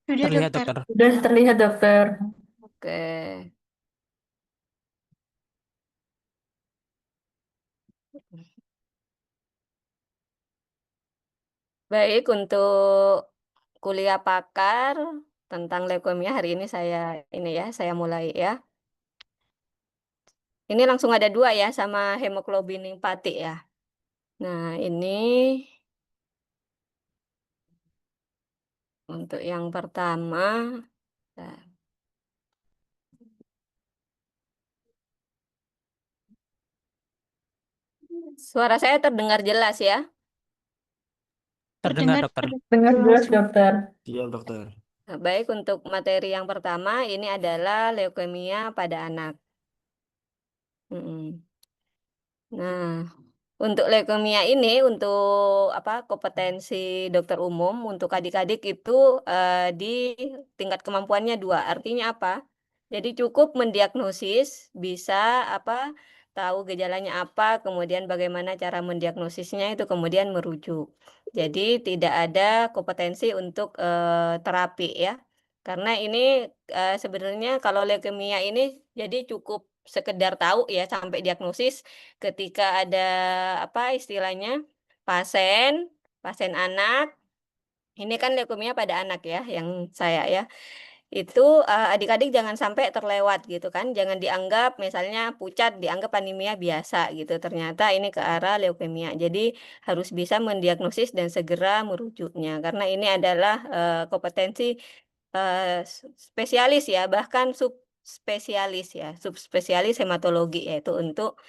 Sudah Terlihat, dokter. dokter. Sudah terlihat, dokter. Oke. Baik, untuk kuliah pakar tentang leukemia hari ini saya mulai ya. Ini langsung ada dua ya sama hemoglobin limpatik ya. Nah, ini untuk yang pertama. Nah, suara saya terdengar jelas ya. Terdengar, Terdengar dokter. Dengar jelas, jelas. dokter. Siap, dokter. Nah, baik, untuk materi yang pertama ini adalah leukemia pada anak. Mm-mm. Nah, untuk leukemia ini, untuk kompetensi dokter umum untuk adik-adik itu di tingkat kemampuannya 2. Artinya apa? Jadi cukup mendiagnosis, bisa tahu gejalanya apa, kemudian bagaimana cara mendiagnosisnya itu kemudian merujuk. Jadi tidak ada kompetensi untuk terapi ya. Karena ini sebenarnya kalau leukemia ini jadi cukup sekedar tahu ya sampai diagnosis ketika ada istilahnya pasien, pasien anak, ini kan leukemia pada anak ya, yang saya ya, itu adik-adik jangan sampai terlewat gitu kan, jangan dianggap misalnya pucat, dianggap anemia biasa gitu, ternyata ini ke arah leukemia. Jadi harus bisa mendiagnosis dan segera merujuknya, karena ini adalah kompetensi spesialis ya, bahkan subspesialis ya, subspesialis hematologi, yaitu untuk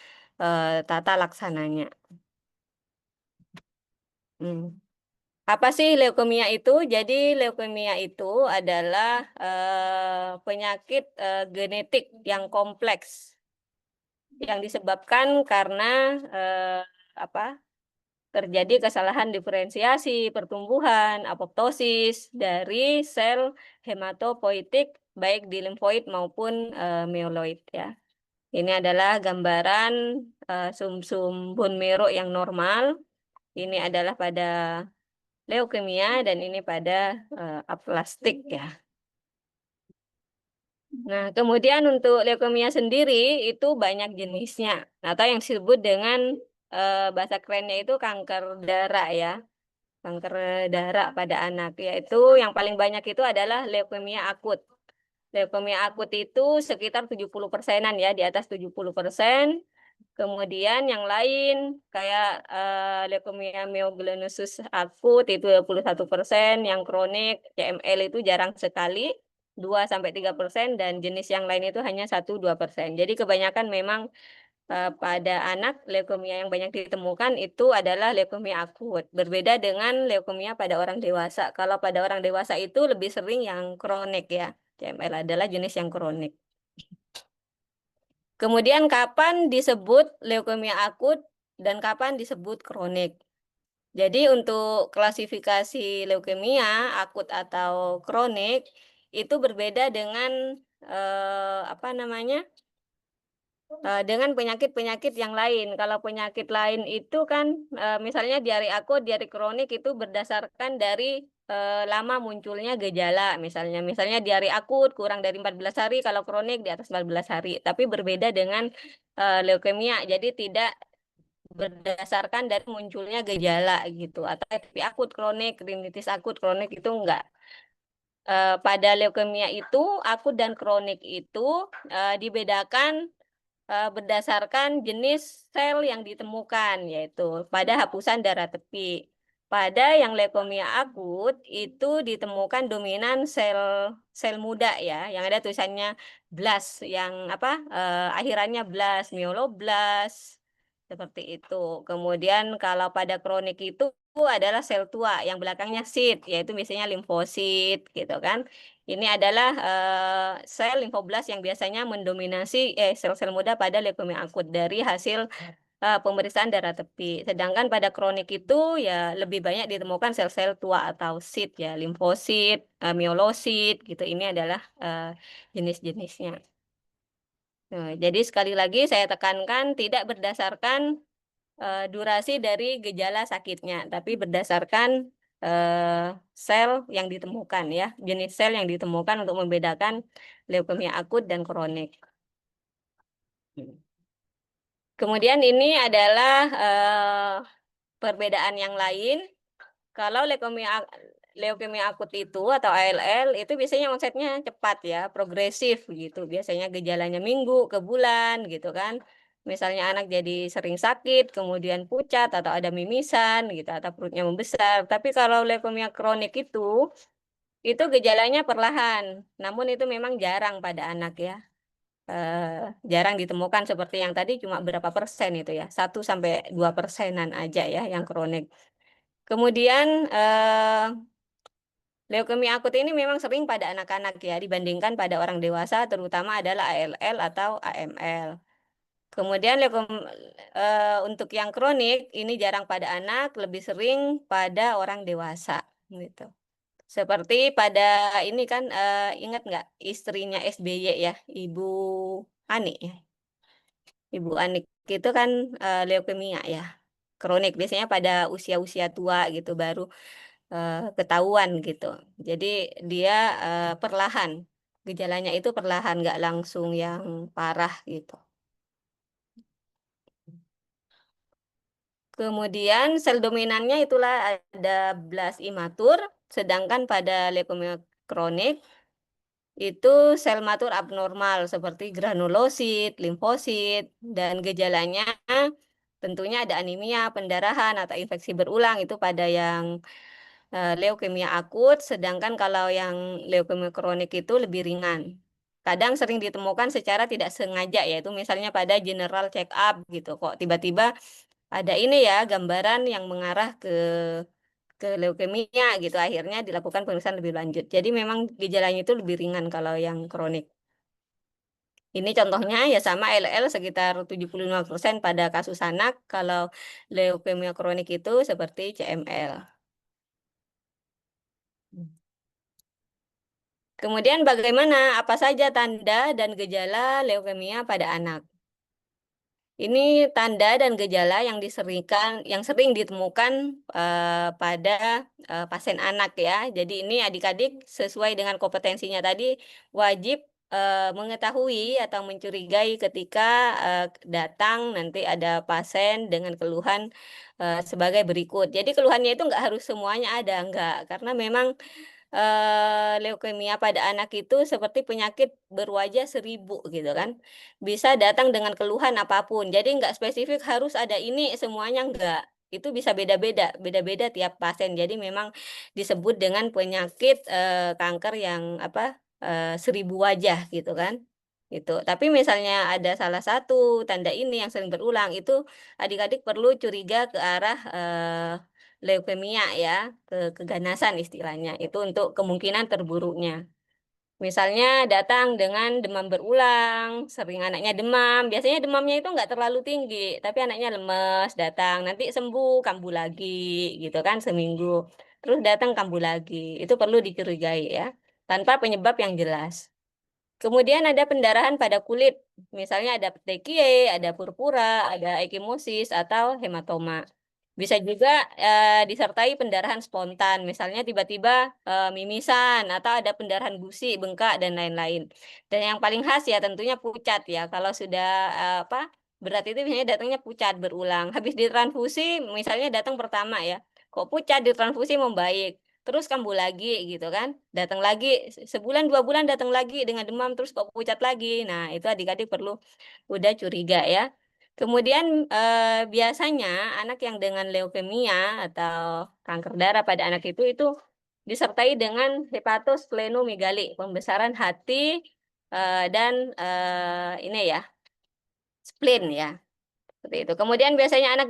tata laksananya. Hmm. Apa sih leukemia itu? Jadi leukemia itu adalah penyakit genetik yang kompleks yang disebabkan karena eh, apa terjadi kesalahan diferensiasi, pertumbuhan, apoptosis dari sel hematopoietik baik di limfoid maupun mieloid ya. Ini adalah gambaran sumsum bone marrow yang normal. Ini adalah pada leukemia dan ini pada aplastik ya. Nah, kemudian untuk leukemia sendiri itu banyak jenisnya atau yang disebut dengan bahasa kerennya itu kanker darah ya. Kanker darah pada anak, yaitu yang paling banyak itu adalah leukemia akut. Leukemia akut itu sekitar 70%-an ya, di atas 70%. Kemudian yang lain kayak leukemia myelofibrosis akut itu 21%, yang kronik CML itu jarang sekali 2-3%, dan jenis yang lain itu hanya 1-2%. Jadi kebanyakan memang pada anak leukemia yang banyak ditemukan itu adalah leukemia akut. Berbeda dengan leukemia pada orang dewasa. Kalau pada orang dewasa itu lebih sering yang kronik ya. CML adalah jenis yang kronik. Kemudian kapan disebut leukemia akut dan kapan disebut kronik? Jadi untuk klasifikasi leukemia akut atau kronik itu berbeda dengan apa namanya? Dengan penyakit-penyakit yang lain. Kalau penyakit lain itu kan misalnya diare akut, diare kronik itu berdasarkan dari lama munculnya gejala. Misalnya diare akut kurang dari 14 hari, kalau kronik di atas 14 hari. Tapi berbeda dengan leukemia. Jadi tidak berdasarkan dari munculnya gejala gitu. Atau TB akut kronik, rinitis akut kronik itu enggak. Pada leukemia itu akut dan kronik itu dibedakan berdasarkan jenis sel yang ditemukan, yaitu pada hapusan darah tepi. Pada yang leukemia akut itu ditemukan dominan sel sel muda ya, yang ada tulisannya blast, yang akhirannya blast, myeloblas, seperti itu. Kemudian kalau pada kronik itu adalah sel tua yang belakangnya sit, yaitu misalnya limfosit gitu kan. Ini adalah sel limfoblas yang biasanya mendominasi sel-sel muda pada leukemia akut dari hasil pemeriksaan darah tepi. Sedangkan pada kronik itu ya lebih banyak ditemukan sel-sel tua atau sit ya, limfosit, mielosit gitu. Ini adalah jenis-jenisnya. Nah, jadi sekali lagi saya tekankan tidak berdasarkan durasi dari gejala sakitnya, tapi berdasarkan sel yang ditemukan ya, jenis sel yang ditemukan untuk membedakan leukemia akut dan kronik. Kemudian ini adalah perbedaan yang lain. Kalau leukemia akut itu atau ALL itu biasanya onsetnya cepat ya, progresif gitu. Biasanya gejalanya minggu ke bulan gitu kan. Misalnya anak jadi sering sakit, kemudian pucat atau ada mimisan gitu atau perutnya membesar. Tapi kalau leukemia kronik itu gejalanya perlahan. Namun itu memang jarang pada anak ya. Jarang ditemukan seperti yang tadi cuma berapa persen itu ya. 1-2%-an aja ya yang kronik. Kemudian leukemia akut ini memang sering pada anak-anak ya dibandingkan pada orang dewasa terutama adalah ALL atau AML. Kemudian untuk yang kronik ini jarang pada anak, lebih sering pada orang dewasa gitu. Seperti pada ini kan ingat nggak istrinya SBY ya, Ibu Ani ya. Ibu Anik itu kan leukemia ya, kronik biasanya pada usia-usia tua gitu baru ketahuan gitu. Jadi dia perlahan, gejalanya itu perlahan, nggak langsung yang parah gitu. Kemudian sel dominannya itulah ada blast imatur, sedangkan pada leukemia kronik itu sel matur abnormal seperti granulosit, limfosit, dan gejalanya tentunya ada anemia, pendarahan, atau infeksi berulang itu pada yang leukemia akut, sedangkan kalau yang leukemia kronik itu lebih ringan. Kadang sering ditemukan secara tidak sengaja, yaitu misalnya pada general check up gitu. Kok tiba-tiba ada ini ya gambaran yang mengarah ke leukemia gitu. Akhirnya dilakukan pemeriksaan lebih lanjut. Jadi memang gejalanya itu lebih ringan kalau yang kronik. Ini contohnya ya sama LL sekitar 75% pada kasus anak, kalau leukemia kronik itu seperti CML. Kemudian bagaimana, apa saja tanda dan gejala leukemia pada anak? Ini tanda dan gejala yang sering ditemukan pada pasien anak ya. Jadi ini adik-adik sesuai dengan kompetensinya tadi wajib mengetahui atau mencurigai ketika datang nanti ada pasien dengan keluhan sebagai berikut. Jadi keluhannya itu nggak harus semuanya ada, nggak. Karena memang leukemia pada anak itu seperti penyakit berwajah 1000 gitu kan. Bisa datang dengan keluhan apapun. Jadi nggak spesifik harus ada ini semuanya enggak. Itu bisa beda-beda, beda-beda tiap pasien. Jadi memang disebut dengan penyakit kanker yang apa 1000 wajah gitu kan. Itu. Tapi misalnya ada salah satu tanda ini yang sering berulang itu adik-adik perlu curiga ke arah leukemia ya, keganasan istilahnya. Itu untuk kemungkinan terburuknya. Misalnya datang dengan demam berulang, sering anaknya demam. Biasanya demamnya itu nggak terlalu tinggi, tapi anaknya lemes, datang. Nanti sembuh, kambuh lagi, gitu kan, seminggu. Terus datang kambuh lagi. Itu perlu dicurigai ya, tanpa penyebab yang jelas. Kemudian ada pendarahan pada kulit. Misalnya ada petekiae, ada purpura, ada ekimosis, atau hematoma. Bisa juga disertai pendarahan spontan, misalnya tiba-tiba mimisan atau ada pendarahan gusi, bengkak dan lain-lain. Dan yang paling khas ya tentunya pucat ya. Kalau sudah apa berat itu biasanya datangnya pucat berulang. Habis ditransfusi, misalnya datang pertama ya, kok pucat ditransfusi membaik. Terus kambuh lagi gitu kan, datang lagi sebulan 2 bulan datang lagi dengan demam terus kok pucat lagi. Nah itu adik-adik perlu udah curiga ya. Kemudian biasanya anak yang dengan leukemia atau kanker darah pada anak itu disertai dengan hepatosplenomegali, pembesaran hati dan ini ya, spleen ya. Seperti itu. Kemudian biasanya anak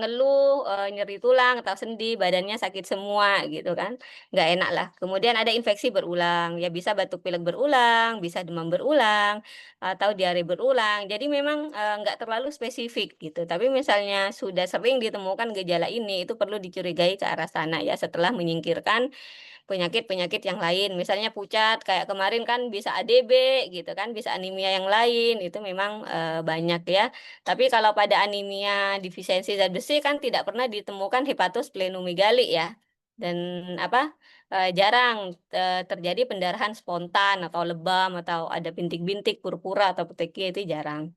ngeluh, nyeri tulang atau sendi, badannya sakit semua gitu kan. Nggak enak lah. Kemudian ada infeksi berulang, ya bisa batuk pilek berulang, bisa demam berulang, atau diare berulang. Jadi memang nggak terlalu spesifik gitu. Tapi misalnya sudah sering ditemukan gejala ini, itu perlu dicurigai ke arah sana ya setelah menyingkirkan penyakit-penyakit yang lain. Misalnya pucat kayak kemarin kan bisa ADB gitu kan, bisa anemia yang lain, itu memang banyak ya. Tapi kalau pada anemia defisiensi zat besi kan tidak pernah ditemukan hepatosplenomegali ya. dan apa jarang terjadi pendarahan spontan atau lebam atau ada bintik-bintik purpura atau petekia itu jarang.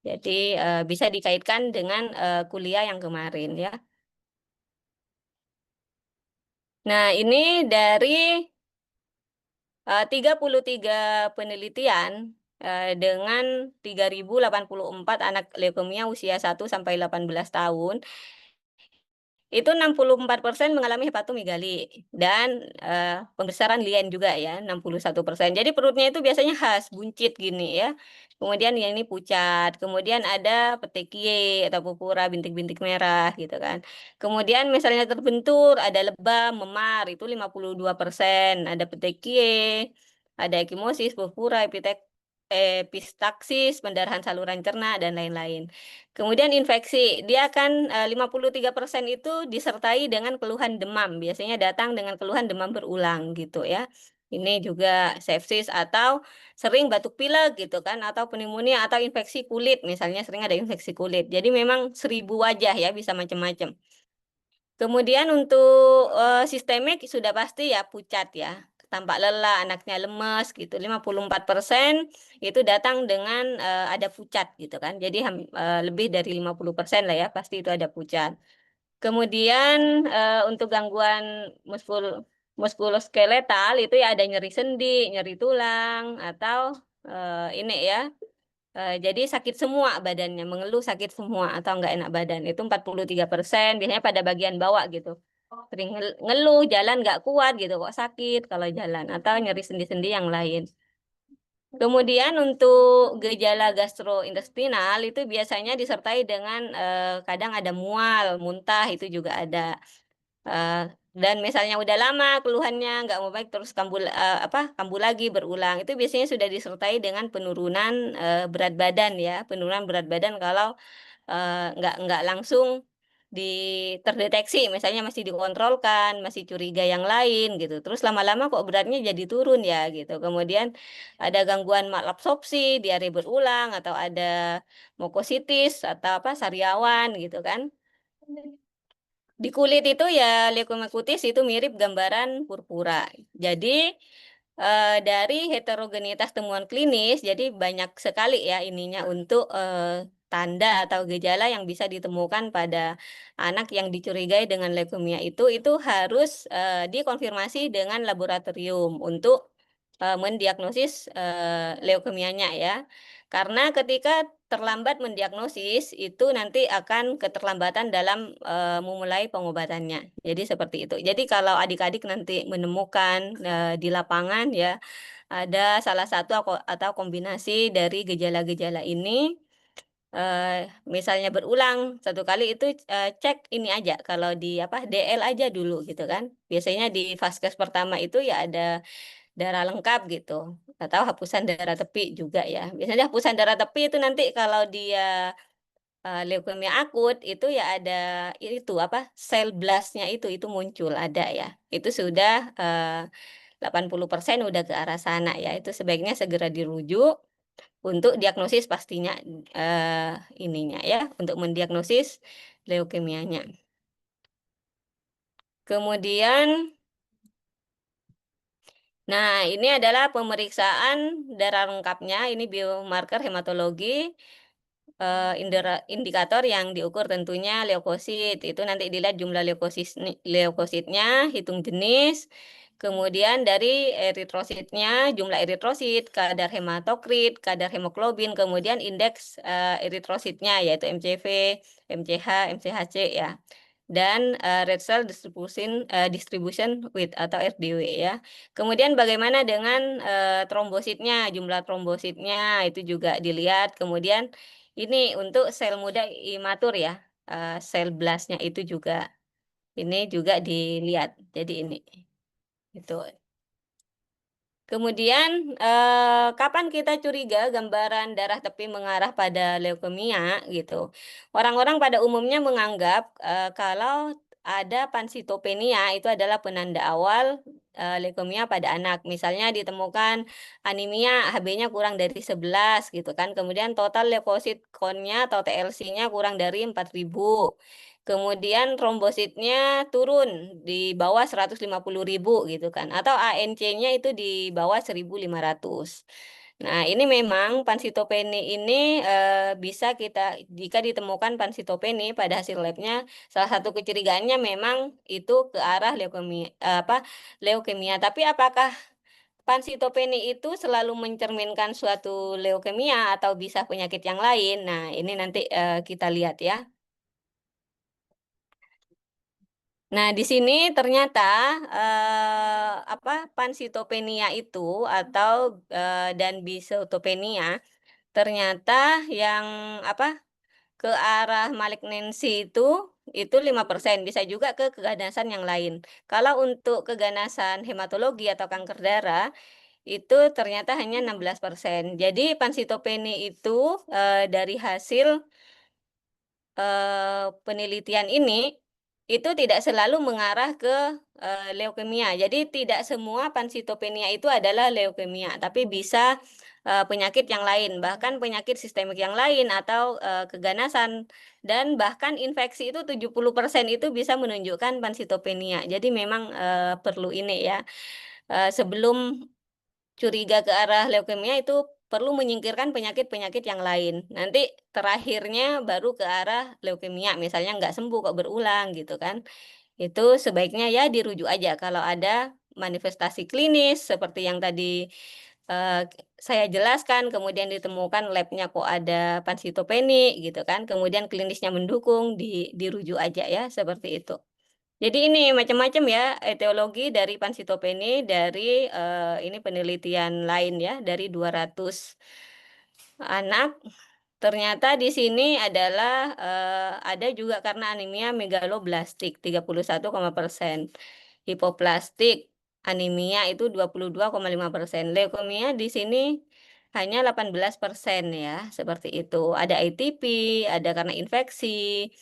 Jadi bisa dikaitkan dengan kuliah yang kemarin ya. Nah, ini dari 33 penelitian dengan 3.084 anak leukemia usia 1 sampai 18 tahun. Itu 64% mengalami hepatomegali dan pembesaran lien juga ya, 61%. Jadi perutnya itu biasanya khas, buncit gini ya. Kemudian yang ini pucat, kemudian ada petekie atau purpura bintik-bintik merah gitu kan. Kemudian misalnya terbentur, ada lebam, memar, itu 52%. Ada petekie, ada ekimosis, purpura, epistaksis, pendarahan saluran cerna, dan lain-lain. Kemudian infeksi, dia akan 53% itu disertai dengan keluhan demam. Biasanya datang dengan keluhan demam berulang gitu ya. Ini juga sepsis atau sering batuk pilek gitu kan, atau pneumonia atau infeksi kulit, misalnya sering ada infeksi kulit. Jadi memang 1.000 wajah ya, bisa macam-macam. Kemudian untuk sistemik sudah pasti ya pucat ya. Tampak lelah, anaknya lemes gitu. 54% itu datang dengan ada pucat gitu kan. Jadi lebih dari 50% lah ya pasti itu ada pucat. Kemudian untuk gangguan muskuloskeletal itu ya ada nyeri sendi, nyeri tulang atau ini ya. Jadi sakit semua badannya, mengeluh sakit semua atau enggak enak badan. Itu 43%, biasanya pada bagian bawah gitu. Sering ngeluh, jalan nggak kuat gitu, kok sakit kalau jalan. Atau nyeri sendi-sendi yang lain. Kemudian untuk gejala gastrointestinal itu biasanya disertai dengan kadang ada mual, muntah, itu juga ada. Eh, dan misalnya udah lama keluhannya nggak mau baik terus kambuh lagi berulang itu biasanya sudah disertai dengan penurunan berat badan ya, penurunan berat badan kalau nggak langsung terdeteksi, misalnya masih dikontrolkan, masih curiga yang lain gitu, terus lama-lama kok beratnya jadi turun ya gitu. Kemudian ada gangguan malabsorpsi, diare berulang, atau ada mukositis atau sariawan gitu kan. Di kulit itu ya leukemia itu mirip gambaran purpura. Jadi dari heterogenitas temuan klinis, jadi banyak sekali ya ininya untuk tanda atau gejala yang bisa ditemukan pada anak yang dicurigai dengan leukemia itu harus dikonfirmasi dengan laboratorium untuk mendiagnosis leukemianya ya. Karena ketika terlambat mendiagnosis itu nanti akan keterlambatan dalam memulai pengobatannya. Jadi seperti itu. Jadi kalau adik-adik nanti menemukan di lapangan ya ada salah satu atau kombinasi dari gejala-gejala ini, misalnya berulang satu kali itu cek ini aja kalau di DL aja dulu gitu kan. Biasanya di vaskes pertama itu ya ada darah lengkap gitu atau hapusan darah tepi juga ya. Biasanya hapusan darah tepi itu nanti kalau dia leukemia akut itu ya ada itu sel blastnya itu muncul ada ya. Itu sudah 80% udah ke arah sana ya. Itu sebaiknya segera dirujuk untuk diagnosis pastinya ininya ya, untuk mendiagnosis leukemianya. Kemudian nah, ini adalah pemeriksaan darah lengkapnya, ini biomarker hematologi, indikator yang diukur tentunya leukosit. Itu nanti dilihat jumlah leukositnya, hitung jenis, kemudian dari eritrositnya, jumlah eritrosit, kadar hematokrit, kadar hemoglobin, kemudian indeks eritrositnya yaitu MCV, MCH, MCHC ya. Dan red cell distribution width atau RDW ya. Kemudian bagaimana dengan trombositnya, jumlah trombositnya itu juga dilihat. Kemudian ini untuk sel muda imatur ya, sel blastnya itu juga ini juga dilihat. Jadi ini itu. Kemudian kapan kita curiga gambaran darah tepi mengarah pada leukemia gitu. Orang-orang pada umumnya menganggap kalau ada pansitopenia, itu adalah penanda awal leukemia pada anak. Misalnya ditemukan anemia HB-nya kurang dari 11 gitu kan. Kemudian total leukosit count-nya atau TLC-nya kurang dari 4.000. Kemudian trombositnya turun di bawah 150.000 gitu kan. Atau ANC-nya itu di bawah 1.500. Nah, ini memang pansitopeni ini bisa kita, jika ditemukan pansitopeni pada hasil labnya, salah satu kecurigaannya memang itu ke arah leukemia, leukemia. Tapi apakah pansitopeni itu selalu mencerminkan suatu leukemia atau bisa penyakit yang lain? Nah, ini nanti kita lihat ya. Nah, di sini ternyata pansitopenia itu atau dan bisotopenia ternyata yang apa ke arah malignansi itu 5%, bisa juga ke keganasan yang lain. Kalau untuk keganasan hematologi atau kanker darah itu ternyata hanya 16%. Jadi pansitopeni itu dari hasil penelitian ini itu tidak selalu mengarah ke leukemia. Jadi tidak semua pansitopenia itu adalah leukemia, tapi bisa penyakit yang lain, bahkan penyakit sistemik yang lain atau keganasan, dan bahkan infeksi itu 70% itu bisa menunjukkan pansitopenia. Jadi memang perlu ini ya. Sebelum curiga ke arah leukemia itu perlu menyingkirkan penyakit-penyakit yang lain. Nanti terakhirnya baru ke arah leukemia, misalnya nggak sembuh kok berulang gitu kan. Itu sebaiknya ya dirujuk aja kalau ada manifestasi klinis seperti yang tadi eh, saya jelaskan, kemudian ditemukan labnya kok ada pansitopeni gitu kan, kemudian klinisnya mendukung, dirujuk aja ya seperti itu. Jadi ini macam-macam ya etiologi dari pansitopeni dari ini penelitian lain ya dari 200 anak. Ternyata di sini adalah ada juga karena anemia megaloblastik 31,% hipoplastik anemia itu 22,5%. Leukemia di sini hanya 18% ya, seperti itu. Ada ATP, ada karena infeksi.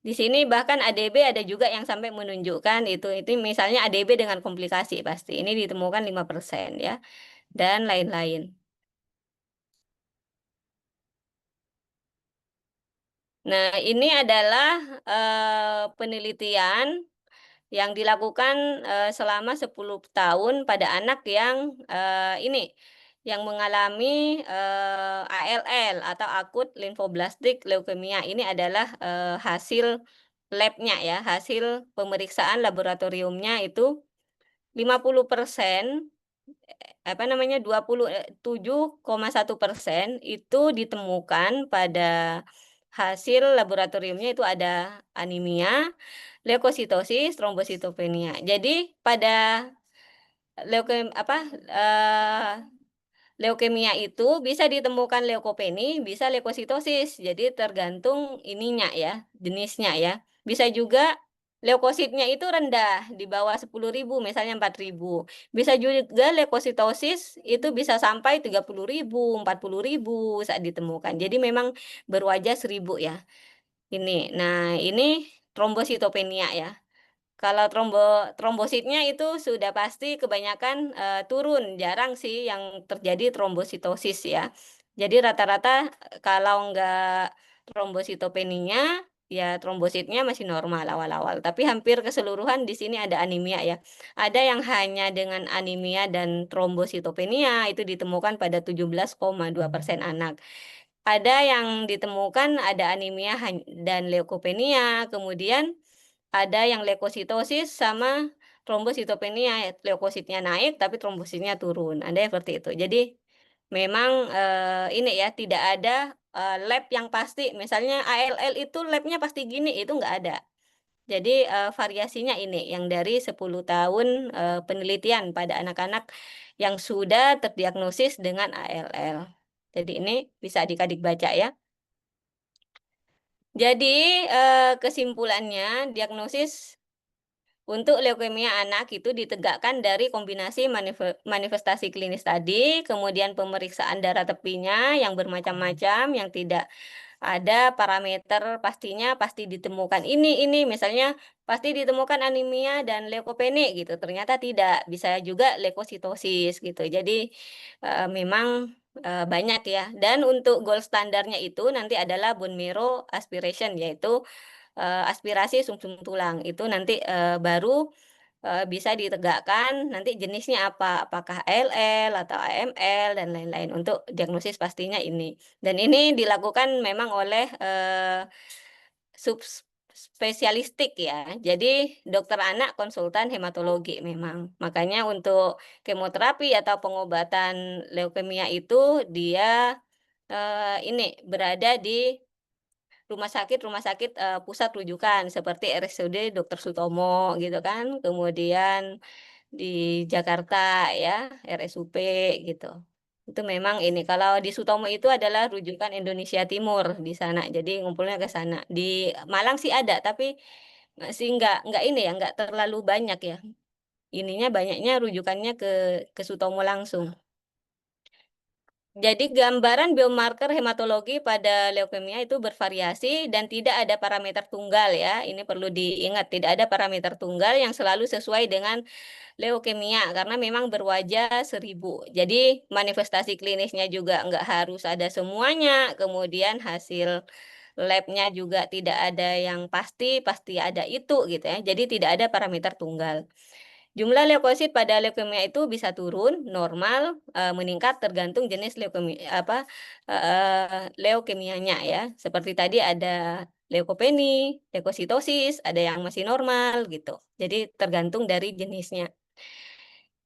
Di sini bahkan ADB ada juga yang sampai menunjukkan itu misalnya ADB dengan komplikasi pasti. Ini ditemukan 5% ya dan lain-lain. Nah, ini adalah penelitian yang dilakukan selama 10 tahun pada anak yang ini yang mengalami ALL atau akut limfoblastik leukemia. Ini adalah hasil labnya ya, hasil pemeriksaan laboratoriumnya itu 50%, 27,1% itu ditemukan pada hasil laboratoriumnya itu ada anemia, leukositosis, trombositopenia. Jadi pada leukem apa eh, leukemia itu bisa ditemukan leukopeni, bisa leukositosis. Jadi tergantung ininya ya, jenisnya ya. Bisa juga leukositnya itu rendah, di bawah 10.000, misalnya 4.000. Bisa juga leukositosis itu bisa sampai 30.000, 40.000 saat ditemukan. Jadi memang berwajah 1.000 ya. Ini. Nah, ini trombositopenia ya. Kalau trombositnya itu sudah pasti kebanyakan turun, jarang sih yang terjadi trombositosis ya. Jadi rata-rata kalau nggak trombositopeninya, ya trombositnya masih normal awal-awal. Tapi hampir keseluruhan di sini ada anemia ya. Ada yang hanya dengan anemia dan trombositopenia itu ditemukan pada 17,2% anak. Ada yang ditemukan ada anemia dan leukopenia, kemudian ada yang leukositosis sama trombositopenia, leukositnya naik tapi trombositnya turun. Ada yang seperti itu. Jadi memang ini ya tidak ada lab yang pasti. Misalnya ALL itu labnya pasti gini, itu nggak ada. Jadi variasinya ini yang dari 10 tahun penelitian pada anak-anak yang sudah terdiagnosis dengan ALL. Jadi ini bisa adik-adik baca ya. Jadi kesimpulannya diagnosis Untuk leukemia anak itu ditegakkan dari kombinasi manifestasi klinis tadi, kemudian pemeriksaan darah tepinya yang bermacam-macam, yang tidak ada parameter pastinya pasti ditemukan ini misalnya pasti ditemukan anemia dan leukopenia gitu. Ternyata tidak, bisa juga leukositosis gitu. Jadi memang banyak ya. Dan untuk gold standarnya itu nanti adalah bone marrow aspiration, yaitu aspirasi sumsum tulang. Itu nanti baru bisa ditegakkan nanti jenisnya apa, apakah ALL atau AML dan lain-lain untuk diagnosis pastinya ini. Dan ini dilakukan memang oleh subspesialistik ya. Jadi dokter anak konsultan hematologi memang. Makanya untuk kemoterapi atau pengobatan leukemia itu dia ini berada di rumah sakit pusat rujukan seperti RSUD Dr. Sutomo gitu kan, kemudian di Jakarta ya, RSUP gitu. Itu memang ini, kalau di Sutomo itu adalah rujukan Indonesia Timur di sana, jadi ngumpulnya ke sana. Di Malang sih ada, tapi masih nggak ini ya, nggak terlalu banyak ya. Ininya banyaknya rujukannya ke Sutomo langsung. Jadi gambaran biomarker hematologi pada leukemia itu bervariasi dan tidak ada parameter tunggal ya. Ini perlu diingat, tidak ada parameter tunggal yang selalu sesuai dengan leukemia karena memang berwajah 1000. Jadi manifestasi klinisnya juga nggak harus ada semuanya. Kemudian hasil labnya juga tidak ada yang pasti, pasti ada itu gitu ya. Jadi tidak ada parameter tunggal. Jumlah leukosit pada leukemia itu bisa turun, normal, meningkat tergantung jenis leukemianya ya. Seperti tadi ada leukopeni, leukositosis, ada yang masih normal gitu. Jadi tergantung dari jenisnya.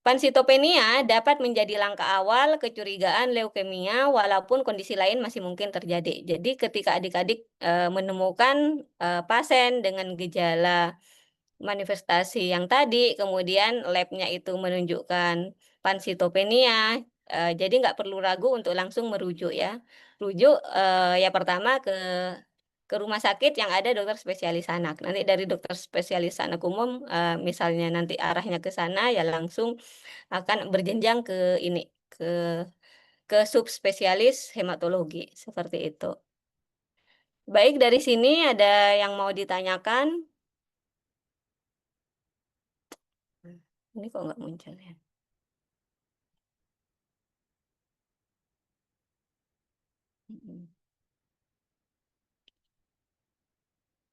Pansitopenia dapat menjadi langkah awal kecurigaan leukemia walaupun kondisi lain masih mungkin terjadi. Jadi ketika adik-adik menemukan pasien dengan gejala manifestasi yang tadi, kemudian labnya itu menunjukkan pansitopenia, jadi nggak perlu ragu untuk langsung merujuk ya. Rujuk ya pertama ke rumah sakit yang ada dokter spesialis anak. Nanti dari dokter spesialis anak umum, misalnya nanti arahnya ke sana ya langsung akan berjenjang ke ini, ke subspesialis hematologi seperti itu. Baik, dari sini ada yang mau ditanyakan? Ini kok nggak muncul ya? Mm-mm.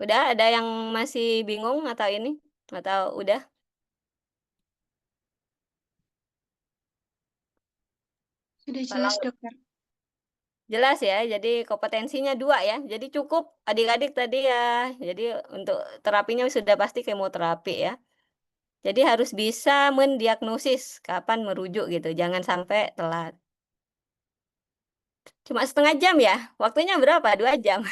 Udah ada yang masih bingung atau ini? Atau udah? Sudah Kalau jelas, dokter. jelas ya, jadi kompetensinya 2 ya. Jadi cukup adik-adik tadi ya. Jadi untuk terapinya sudah pasti kemoterapi ya. Jadi harus bisa mendiagnosis kapan merujuk gitu. Jangan sampai telat. Cuma setengah jam ya? Waktunya berapa? 2 jam.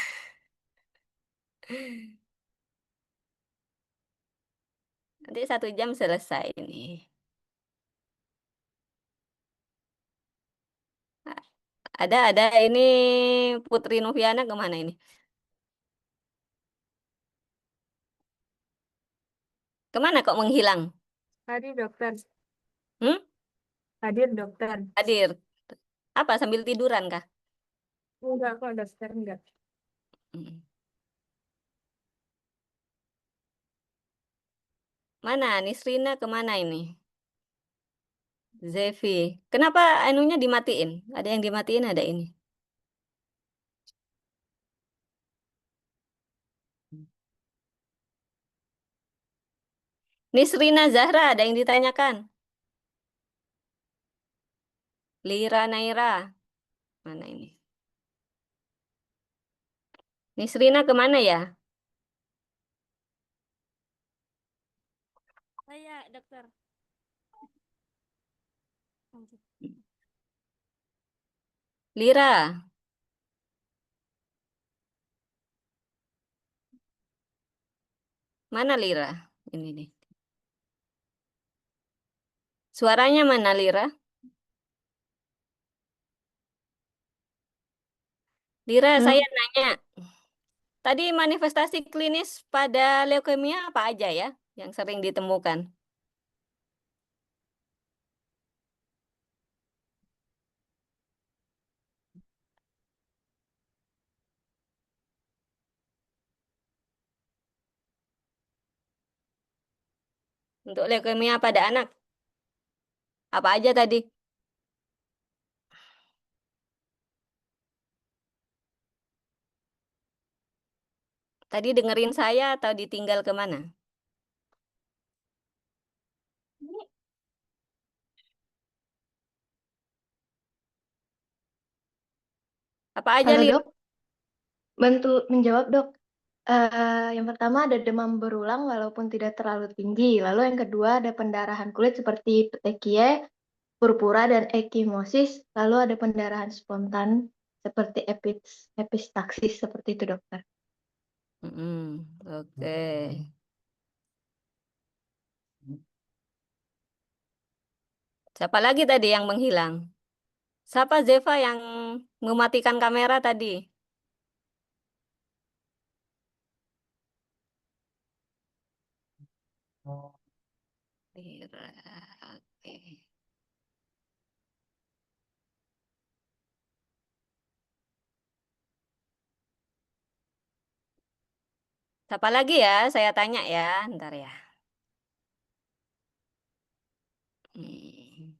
Nanti 1 jam selesai ini. Ada ini Putri Noviana kemana ini? Kemana kok menghilang? Hadir, dokter. Hmm? Hadir, dokter. Hadir. Apa sambil tiduran kah? Enggak kok, dokter. Enggak. Hmm. Mana? Nisrina kemana ini? Zevi. Kenapa anunya dimatiin? Ada yang dimatiin, ada ini. Nisrina Zahra, ada yang ditanyakan. Lira Naira. Mana ini? Nisrina kemana ya? Saya, dokter. Lira. Mana Lira? Ini nih. Suaranya mana Lira? Lira, Halo, saya nanya. Tadi manifestasi klinis pada leukemia apa aja ya? yang sering ditemukan? Untuk leukemia pada anak, apa aja tadi? Tadi dengerin saya atau ditinggal kemana? Apa aja, Halo Lin? dok, bantu menjawab dok. Yang pertama ada demam berulang walaupun tidak terlalu tinggi. Lalu yang kedua ada pendarahan kulit seperti petekia, purpura, dan ekimosis. Lalu ada pendarahan spontan seperti epistaksis seperti itu dokter. Oke. Siapa lagi tadi yang menghilang? Siapa Zeva yang mematikan kamera tadi? Lira, oke. Siapa lagi ya? Saya tanya ya, ntar ya. Hmm.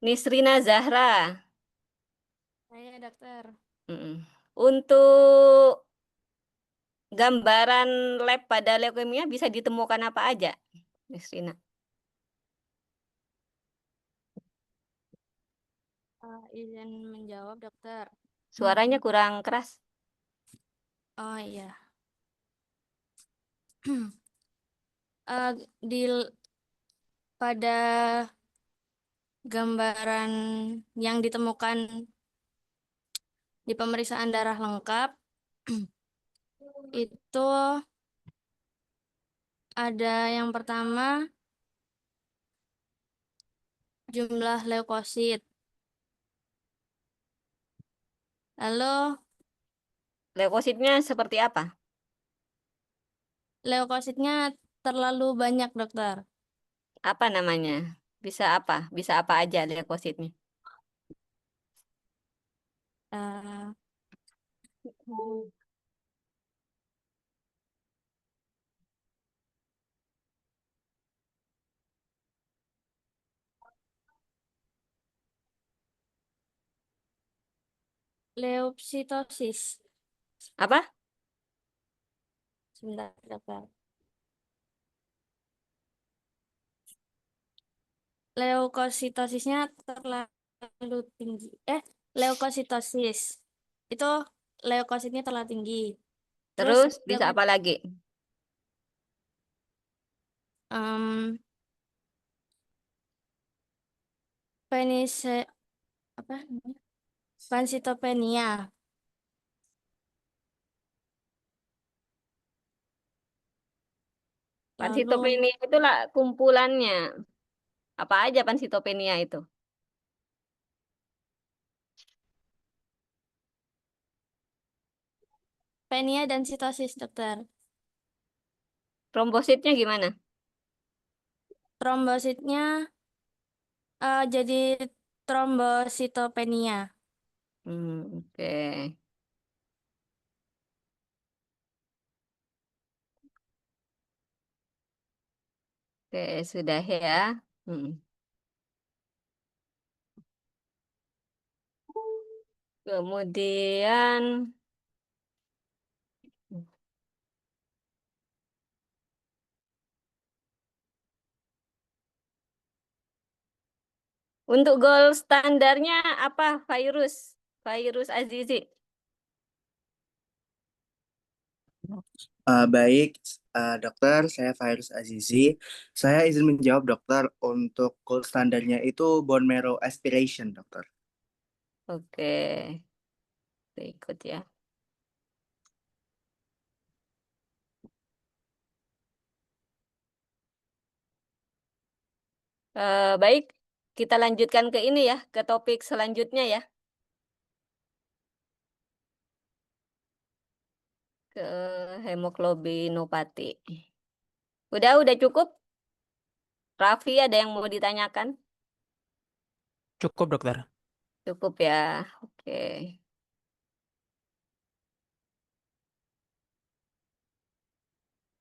Nisrina Zahra. Saya dokter. Mm-mm. Untuk gambaran lab pada leukemia bisa ditemukan apa aja, Nisrina? Izin menjawab dokter. Suaranya kurang keras. Oh iya. Di pada gambaran yang ditemukan di pemeriksaan darah lengkap itu ada yang pertama jumlah leukosit. Lalu Leukositnya seperti apa? leukositnya terlalu banyak dokter. Apa namanya? Bisa apa? Bisa apa aja leukositnya? Eh, Leukositosis. Apa? Sebentar dokter. Leukositosisnya terlalu tinggi. Leukositosis. Itu leukositnya terlalu tinggi. Terus Terus bisa apa lagi? em, penise apa namanya? Pansitopenia. Lalu Pansitopenia itulah kumpulannya. Apa aja pansitopenia itu? penia dan sitosis dokter. Trombositnya gimana? Trombositnya jadi trombositopenia. Oke. Oke, sudah ya. Hmm. Kemudian untuk gold standarnya apa? Virus Azizi. Baik, dokter, saya Fairuz Azizi. Saya izin menjawab dokter untuk gold standarnya itu bone marrow aspiration, dokter. Oke, ikut ya. Baik, kita lanjutkan ke ini ya, ke topik selanjutnya ya. Ke hemoglobinopati. Udah cukup? Raffi ada yang mau ditanyakan? Cukup, dokter. Cukup ya. Oke.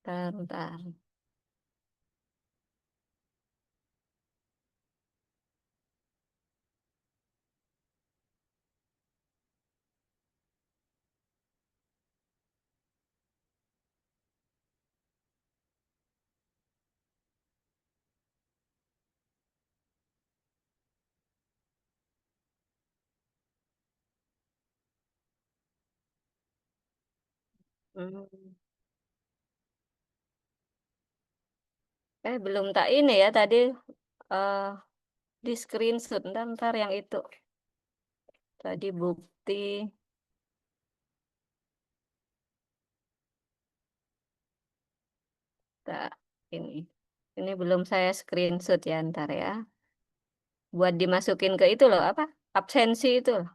Bentar. Hmm. Belum tak ini ya tadi eh di screenshot. Ntar yang itu. Tadi bukti. Tak, ini. Ini belum saya screenshot ya ntar ya. Buat dimasukin ke itu loh, apa? Absensi itu loh.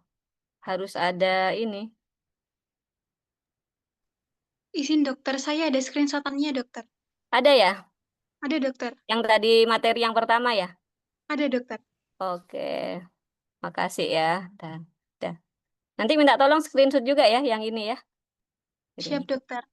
Harus ada ini. Izin dokter, saya ada screenshotannya dokter. Ada ya? Ada dokter. Yang tadi materi yang pertama ya? Ada dokter. Oke. Makasih ya. Dah. Nanti minta tolong screenshot juga ya yang ini ya. Jadi Siap ini. dokter.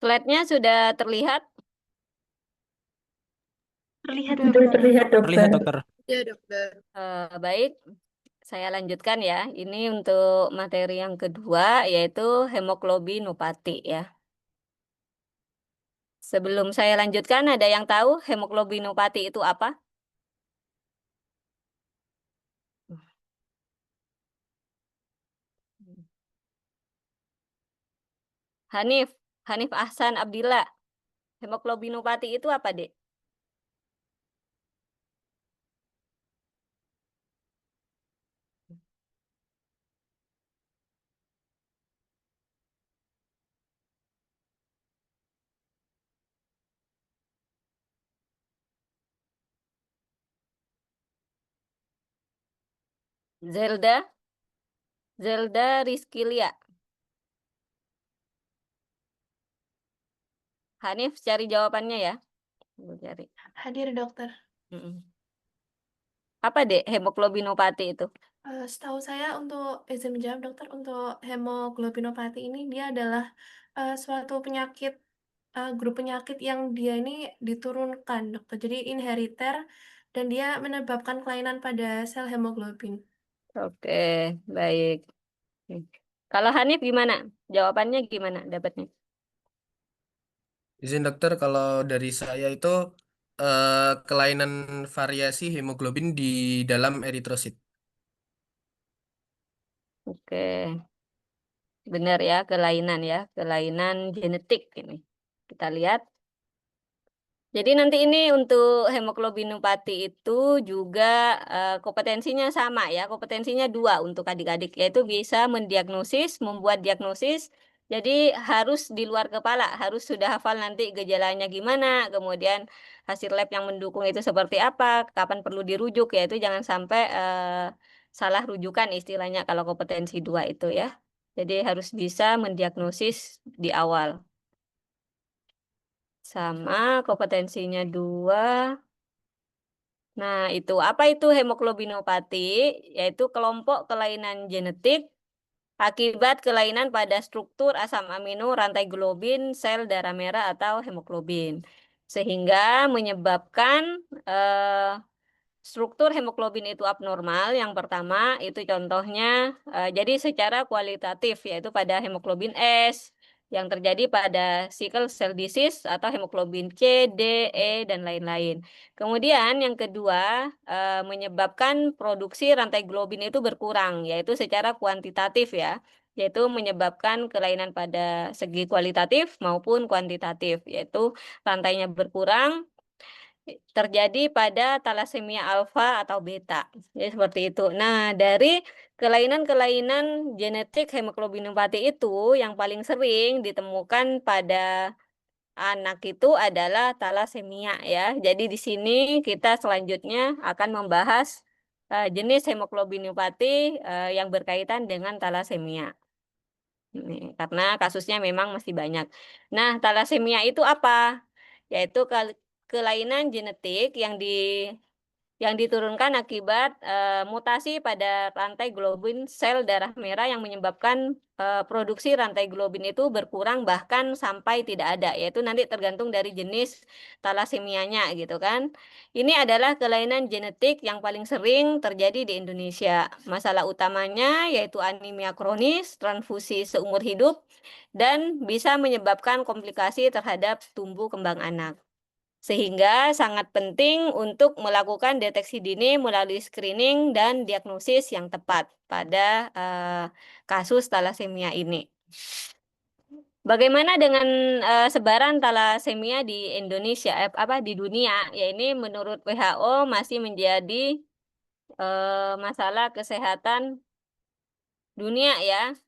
Slide-nya sudah terlihat? Terlihat Sudah dokter. terlihat, Terlihat, dokter. dokter. Ya, dokter. Baik, saya lanjutkan ya. Ini untuk materi yang kedua, yaitu hemoglobinopati ya. Sebelum saya lanjutkan, ada yang tahu hemoglobinopati itu apa? Hanif Ahsan Abdillah. Hemoglobinopati itu apa, Dek? Zelda Rizkilia. Hanif cari jawabannya ya. Cari. Hadir dokter. Mm-mm. Apa, Dek, hemoglobinopati itu? Setahu saya untuk izin menjawab dokter, untuk hemoglobinopati ini dia adalah suatu penyakit, grup penyakit yang dia ini diturunkan dokter. Jadi inheriter dan dia menyebabkan kelainan pada sel hemoglobin. Oke, baik. Kalau Hanif gimana? Jawabannya gimana dapatnya? Izin dokter, kalau dari saya itu kelainan variasi hemoglobin di dalam eritrosit. Oke, benar ya, kelainan genetik ini. Kita lihat. Jadi nanti ini untuk hemoglobinopati itu juga kompetensinya sama ya, kompetensinya 2 untuk adik-adik, yaitu bisa mendiagnosis, membuat diagnosis. Jadi harus di luar kepala, harus sudah hafal nanti gejalanya gimana, kemudian hasil lab yang mendukung itu seperti apa, kapan perlu dirujuk, yaitu jangan sampai salah rujukan istilahnya kalau kompetensi 2 itu ya. Jadi harus bisa mendiagnosis di awal. Sama kompetensinya 2. Nah, apa itu hemoglobinopati? Yaitu kelompok kelainan genetik akibat kelainan pada struktur asam amino rantai globin sel darah merah atau hemoglobin. Sehingga menyebabkan struktur hemoglobin itu abnormal, yang pertama itu contohnya, jadi secara kualitatif yaitu pada hemoglobin S yang terjadi pada sickle cell disease atau hemoglobin C, D, E, dan lain-lain. Kemudian yang kedua, menyebabkan produksi rantai globin itu berkurang, yaitu secara kuantitatif ya, yaitu menyebabkan kelainan pada segi kualitatif maupun kuantitatif, yaitu rantainya berkurang, terjadi pada talasemia alfa atau beta. Jadi seperti itu. Nah, dari kelainan-kelainan genetik hemoglobinopati itu yang paling sering ditemukan pada anak itu adalah talasemia ya. Jadi di sini kita selanjutnya akan membahas jenis hemoglobinopati yang berkaitan dengan talasemia. Ini, karena kasusnya memang masih banyak. Nah, talasemia itu apa? Yaitu kelainan genetik yang diturunkan akibat mutasi pada rantai globin sel darah merah yang menyebabkan produksi rantai globin itu berkurang bahkan sampai tidak ada, yaitu nanti tergantung dari jenis talasemianya gitu kan. Ini adalah kelainan genetik yang paling sering terjadi di Indonesia. Masalah utamanya yaitu anemia kronis, transfusi seumur hidup, dan bisa menyebabkan komplikasi terhadap tumbuh kembang anak. Sehingga sangat penting untuk melakukan deteksi dini melalui screening dan diagnosis yang tepat pada kasus talasemia ini. Bagaimana dengan sebaran talasemia di Indonesia, di dunia? Ya ini menurut WHO masih menjadi masalah kesehatan dunia ya.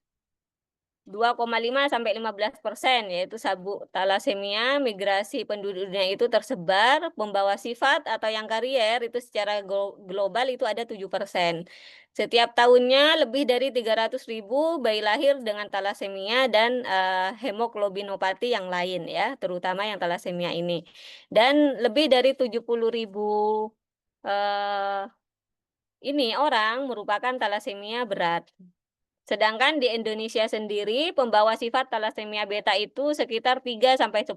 2,5 sampai 15%, yaitu sabuk talasemia, migrasi penduduk dunia itu tersebar, pembawa sifat atau yang karier itu secara global itu ada 7%. Setiap tahunnya lebih dari 300.000 bayi lahir dengan talasemia dan hemoglobinopati yang lain ya, terutama yang talasemia ini. Dan lebih dari 70.000 ini orang merupakan talasemia berat. Sedangkan di Indonesia sendiri, pembawa sifat talasemia beta itu sekitar 3-10%.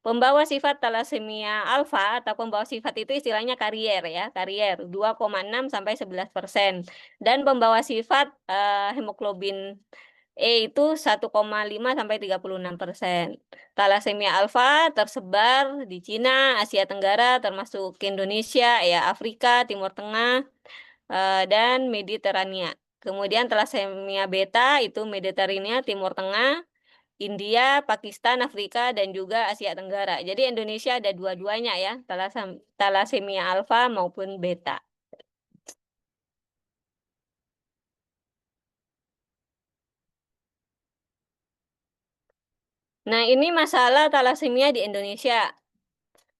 Pembawa sifat talasemia alfa atau pembawa sifat itu istilahnya karier ya, karier 2,6-11%. Dan pembawa sifat hemoglobin E itu 1,5-36%. Talasemia alfa tersebar di Cina, Asia Tenggara, termasuk Indonesia, ya Afrika, Timur Tengah, dan Mediterania. Kemudian talasemia beta itu Mediterania, Timur Tengah, India, Pakistan, Afrika, dan juga Asia Tenggara. Jadi Indonesia ada dua-duanya ya, talasemia alfa maupun beta. Nah, ini masalah talasemia di Indonesia.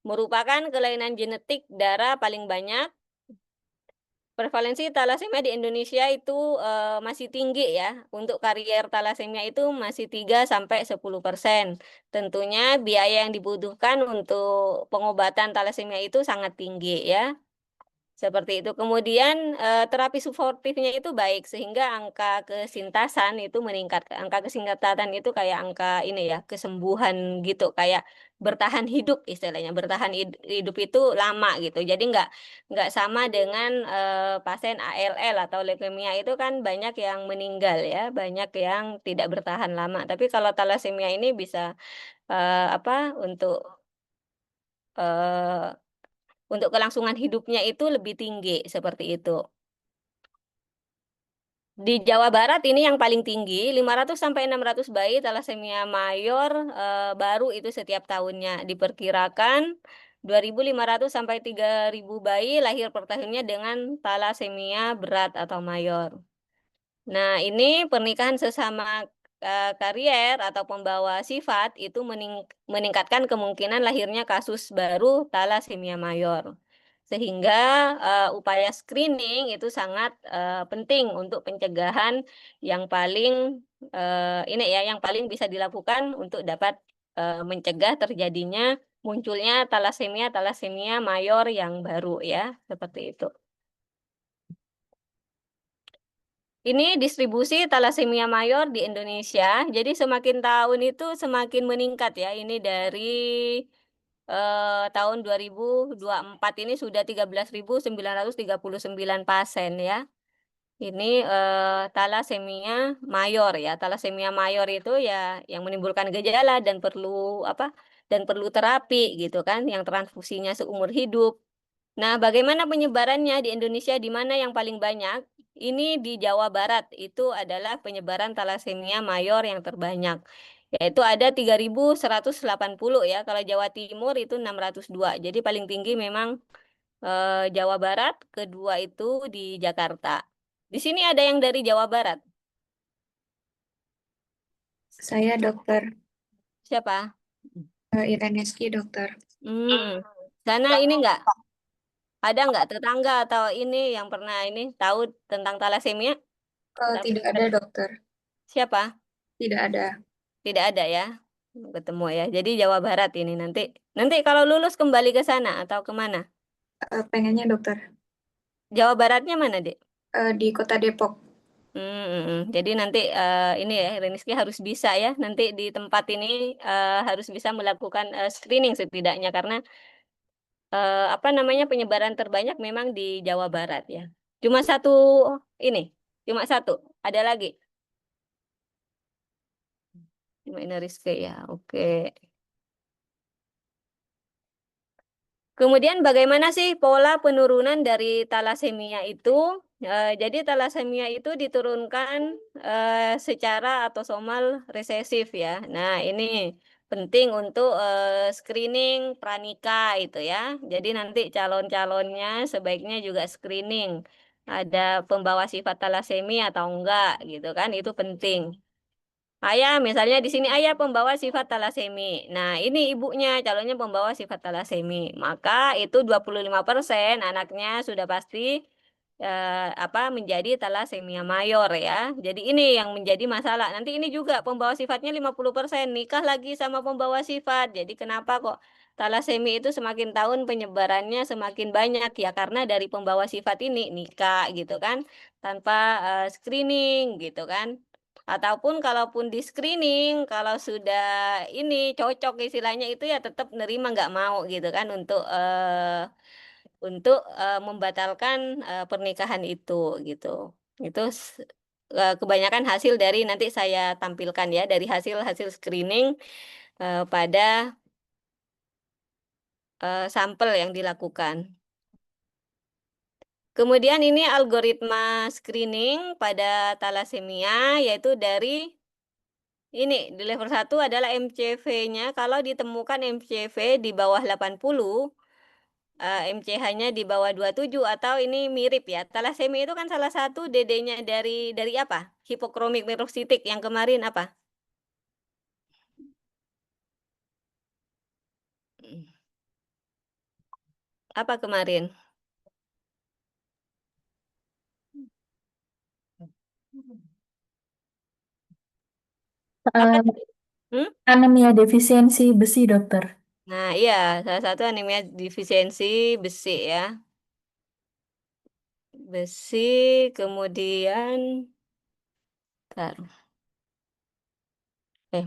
Merupakan kelainan genetik darah paling banyak. Prevalensi talasemia di Indonesia itu masih tinggi ya. Untuk karier talasemia itu masih 3-10%. Tentunya biaya yang dibutuhkan untuk pengobatan talasemia itu sangat tinggi ya. Seperti itu. Kemudian terapi suportifnya itu baik sehingga angka kesintasan itu meningkat. Angka kesintasan itu kayak angka ini ya, kesembuhan gitu, kayak bertahan hidup istilahnya. Bertahan hidup itu lama gitu. Jadi nggak sama dengan pasien ALL atau leukemia itu kan banyak yang meninggal ya, banyak yang tidak bertahan lama. Tapi kalau talasemia ini bisa untuk kelangsungan hidupnya itu lebih tinggi seperti itu. Di Jawa Barat ini yang paling tinggi, 500-600 bayi talasemia mayor baru itu setiap tahunnya. Diperkirakan 2.500-3.000 bayi lahir per tahunnya dengan talasemia berat atau mayor. Nah, ini pernikahan sesama karier atau pembawa sifat itu meningkatkan kemungkinan lahirnya kasus baru talasemia mayor. Sehingga upaya screening itu sangat penting untuk pencegahan yang paling ini ya, yang paling bisa dilakukan untuk dapat mencegah terjadinya munculnya talasemia mayor yang baru ya, seperti itu. Ini distribusi talasemia mayor di Indonesia. Jadi semakin tahun itu semakin meningkat ya. Ini dari tahun 2024 ini sudah 13.939 pasien ya. Ini talasemia mayor ya. Talasemia mayor itu ya yang menimbulkan gejala dan perlu apa? Dan perlu terapi gitu kan, yang transfusinya seumur hidup. Nah, bagaimana penyebarannya di Indonesia, di mana yang paling banyak? Ini di Jawa Barat, itu adalah penyebaran talasemia mayor yang terbanyak. Yaitu ada 3.180 ya. Kalau Jawa Timur itu 602. Jadi paling tinggi memang Jawa Barat, kedua itu di Jakarta. Di sini ada yang dari Jawa Barat. Saya dokter Siapa? Iraneski, dokter. Sana ini enggak? Ada enggak tetangga atau ini yang pernah ini tahu tentang talasemia? Tidak ada, dokter. Siapa? Tidak ada. Tidak ada ya. Ketemu ya. Jadi Jawa Barat ini nanti kalau lulus kembali ke sana atau kemana? Pengennya dokter Jawa Baratnya mana, Dek? di Kota Depok. Jadi nanti ini ya, Reniski harus bisa ya. Nanti di tempat ini harus bisa melakukan screening setidaknya karena apa namanya penyebaran terbanyak memang di Jawa Barat ya. Cuma satu ini, cuma satu. Ada lagi. Cuma ini Rizky ya. Oke. Kemudian bagaimana sih pola penurunan dari talasemia itu? Jadi talasemia itu diturunkan secara autosomal resesif ya. Nah, ini penting untuk screening pranikah itu ya. Jadi nanti calon-calonnya sebaiknya juga screening. Ada pembawa sifat talasemia atau enggak gitu kan, itu penting. Ayah, misalnya di sini ayah pembawa sifat talasemi. Nah, ini ibunya calonnya pembawa sifat talasemi. Maka itu 25% anaknya sudah pasti apa menjadi talasemia mayor ya. Jadi ini yang menjadi masalah. Nanti ini juga pembawa sifatnya 50% nikah lagi sama pembawa sifat. Jadi kenapa kok talasemi itu semakin tahun penyebarannya semakin banyak ya karena dari pembawa sifat ini nikah gitu kan tanpa screening gitu kan. Ataupun kalaupun di screening, kalau sudah ini cocok istilahnya itu ya tetap nerima nggak mau gitu kan untuk membatalkan pernikahan itu gitu. Itu kebanyakan hasil dari nanti saya tampilkan ya dari hasil-hasil screening pada sampel yang dilakukan. Kemudian ini algoritma screening pada talasemia yaitu dari ini di level 1 adalah MCV-nya. Kalau ditemukan MCV di bawah 80, MCH-nya di bawah 27 atau ini mirip ya. Talasemi itu kan salah satu DD-nya dari apa? Hipokromik peroksitik yang kemarin apa? Apa kemarin? Apa? Hmm? Anemia defisiensi besi, dokter. Nah, iya, salah satu anemia defisiensi besi ya. Besi, kemudian taruh.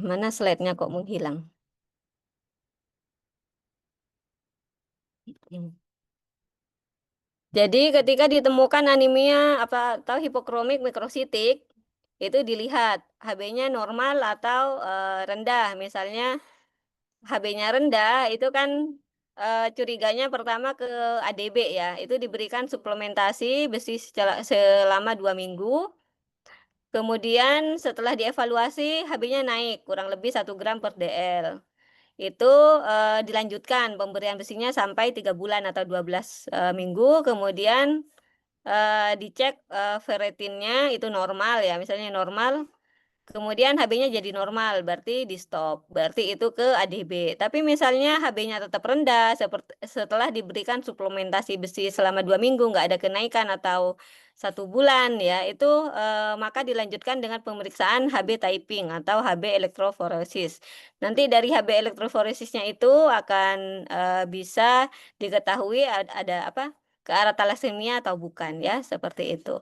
Mana slide-nya kok menghilang? Jadi ketika ditemukan anemia atau hipokromik mikrositik, itu dilihat HB-nya normal atau rendah. Misalnya HB-nya rendah itu kan curiganya pertama ke ADB ya. Itu diberikan suplementasi besi selama 2 minggu. Kemudian setelah dievaluasi HB-nya naik kurang lebih 1 gram per DL. Itu dilanjutkan pemberian besinya sampai 3 bulan atau 12 minggu. Kemudian dicek ferritinnya itu normal ya, misalnya normal, kemudian HB-nya jadi normal, berarti di stop, berarti itu ke ADB. Tapi misalnya HB-nya tetap rendah, setelah diberikan suplementasi besi selama 2 minggu nggak ada kenaikan atau 1 bulan ya, itu maka dilanjutkan dengan pemeriksaan HB typing atau HB elektroforesis. Nanti dari HB elektroforesisnya itu akan bisa diketahui ada apa ke arah talasemia atau bukan ya, seperti itu.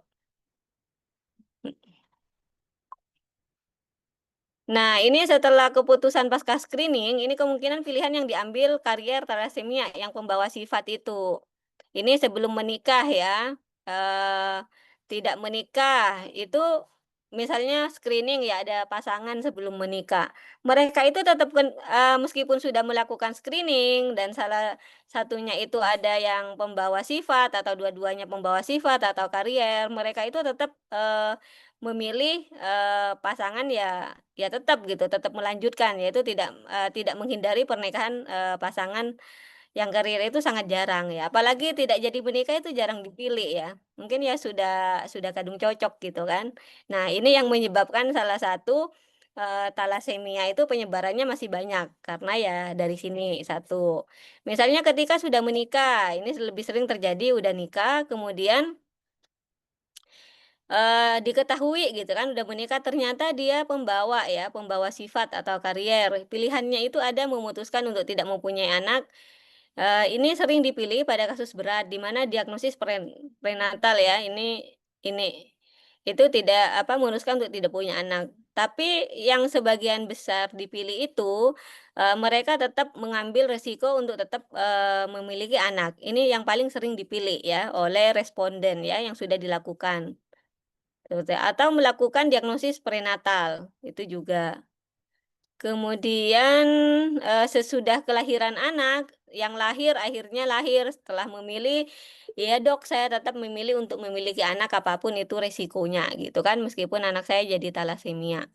Nah, ini setelah keputusan pasca screening, ini kemungkinan pilihan yang diambil karier thalassemia yang pembawa sifat itu. Ini sebelum menikah ya. Tidak menikah itu misalnya screening ya, ada pasangan sebelum menikah. Mereka itu tetap meskipun sudah melakukan screening dan salah satunya itu ada yang pembawa sifat atau dua-duanya pembawa sifat atau karier, mereka itu tetap memilih pasangan ya tetap gitu, tetap melanjutkan, yaitu tidak menghindari pernikahan pasangan yang karier itu sangat jarang ya. Apalagi tidak jadi menikah itu jarang dipilih ya. Mungkin ya sudah kadung cocok gitu kan. Nah, ini yang menyebabkan salah satu talasemia itu penyebarannya masih banyak karena ya dari sini satu. Misalnya ketika sudah menikah, ini lebih sering terjadi udah nikah kemudian diketahui gitu kan udah menikah ternyata dia pembawa sifat atau karier. Pilihannya itu ada memutuskan untuk tidak mempunyai anak. Ini sering dipilih pada kasus berat di mana diagnosis prenatal ya. Ini itu tidak memutuskan untuk tidak punya anak. Tapi yang sebagian besar dipilih itu mereka tetap mengambil resiko untuk tetap memiliki anak. Ini yang paling sering dipilih ya oleh responden ya yang sudah dilakukan. Atau melakukan diagnosis prenatal, itu juga. Kemudian sesudah kelahiran anak, yang akhirnya lahir setelah memilih, ya dok saya tetap memilih untuk memiliki anak apapun itu resikonya gitu kan, meskipun anak saya jadi talasemia.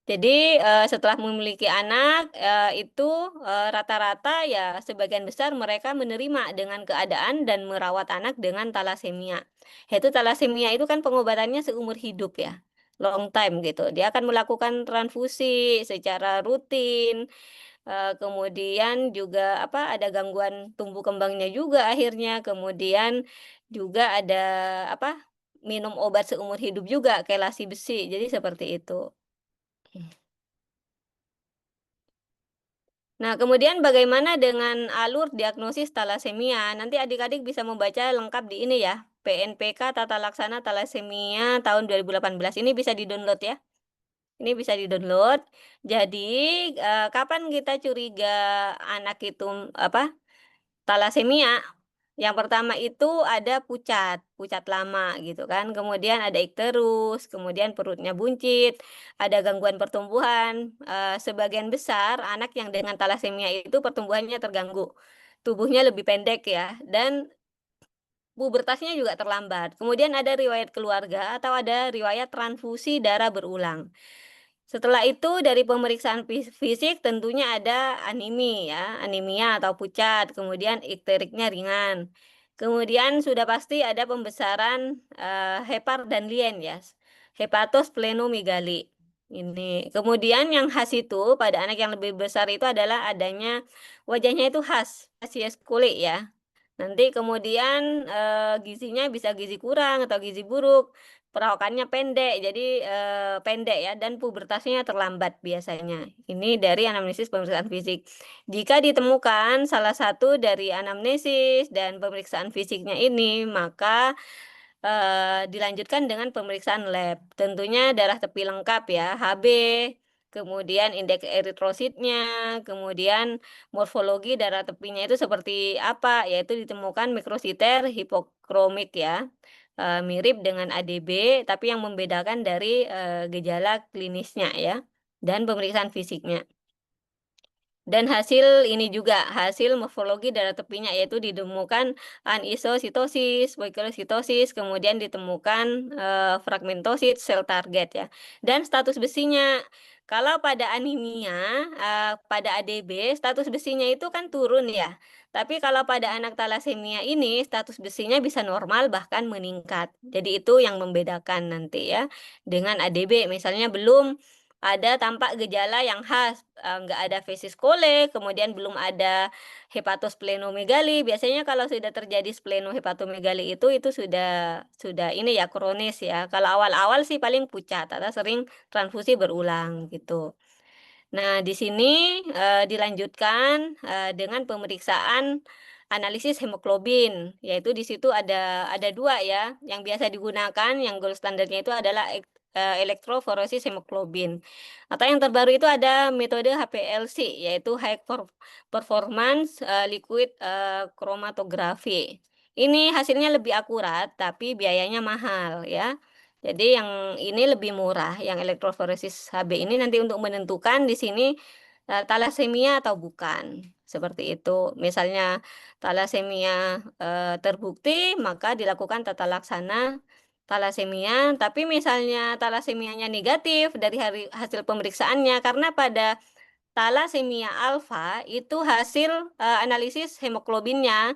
Jadi setelah memiliki anak itu rata-rata ya sebagian besar mereka menerima dengan keadaan dan merawat anak dengan talasemia. Yaitu talasemia itu kan pengobatannya seumur hidup ya, long time gitu. Dia akan melakukan transfusi secara rutin, kemudian juga ada gangguan tumbuh kembangnya juga akhirnya, kemudian juga ada minum obat seumur hidup juga kelasi besi. Jadi seperti itu. Nah, kemudian bagaimana dengan alur diagnosis talasemia? Nanti adik-adik bisa membaca lengkap di ini ya, PNPK Tata Laksana Talasemia tahun 2018. Ini bisa di-download ya. Ini bisa di-download. Jadi, kapan kita curiga anak itu talasemia? Yang pertama itu ada pucat lama gitu kan. Kemudian ada ikterus, kemudian perutnya buncit, ada gangguan pertumbuhan. Sebagian besar anak yang dengan talasemia itu pertumbuhannya terganggu. Tubuhnya lebih pendek ya, dan pubertasnya juga terlambat. Kemudian ada riwayat keluarga atau ada riwayat transfusi darah berulang. Setelah itu dari pemeriksaan fisik tentunya ada anemia atau pucat, kemudian ikteriknya ringan. Kemudian sudah pasti ada pembesaran hepar dan lien ya, hepatosplenomegali. Ini. Kemudian yang khas itu pada anak yang lebih besar itu adalah adanya wajahnya itu khas, spesies kulit ya. Nanti kemudian gizinya bisa gizi kurang atau gizi buruk, perawakannya pendek, jadi pendek ya, dan pubertasnya terlambat biasanya. Ini dari anamnesis pemeriksaan fisik. Jika ditemukan salah satu dari anamnesis dan pemeriksaan fisiknya ini, maka dilanjutkan dengan pemeriksaan lab. Tentunya darah tepi lengkap ya, HB, kemudian indeks eritrositnya, kemudian morfologi darah tepinya itu seperti apa, yaitu ditemukan mikrositer hipokromik ya, mirip dengan ADB, tapi yang membedakan dari gejala klinisnya ya, dan pemeriksaan fisiknya. Dan hasil morfologi darah tepinya yaitu ditemukan anisositosis, poikilocytosis, kemudian ditemukan fragmentosit sel target ya. Dan status besinya, kalau pada anemia, pada ADB, status besinya itu kan turun ya. Tapi kalau pada anak talasemia ini, status besinya bisa normal bahkan meningkat. Jadi itu yang membedakan nanti ya. Dengan ADB misalnya belum ada tampak gejala yang khas, nggak ada fesis kole, kemudian belum ada hepatosplenomegali. Biasanya kalau sudah terjadi splenohepatomegali itu sudah ini ya kronis ya. Kalau awal-awal sih paling pucat atau sering transfusi berulang gitu. Nah, di sini dilanjutkan dengan pemeriksaan analisis hemoglobin, yaitu di situ ada dua ya, yang biasa digunakan, yang gold standarnya itu adalah elektroforosis hemoglobin. Atau yang terbaru itu ada metode HPLC, yaitu High Performance Liquid Chromatography. Ini hasilnya lebih akurat, tapi biayanya mahal ya. Jadi yang ini lebih murah, yang elektroforesis HB ini nanti untuk menentukan di sini talasemia atau bukan. Seperti itu. Misalnya talasemia terbukti, maka dilakukan tata laksana talasemia. Tapi misalnya talasemianya negatif dari hasil pemeriksaannya, karena pada talasemia alfa itu hasil analisis hemoglobinnya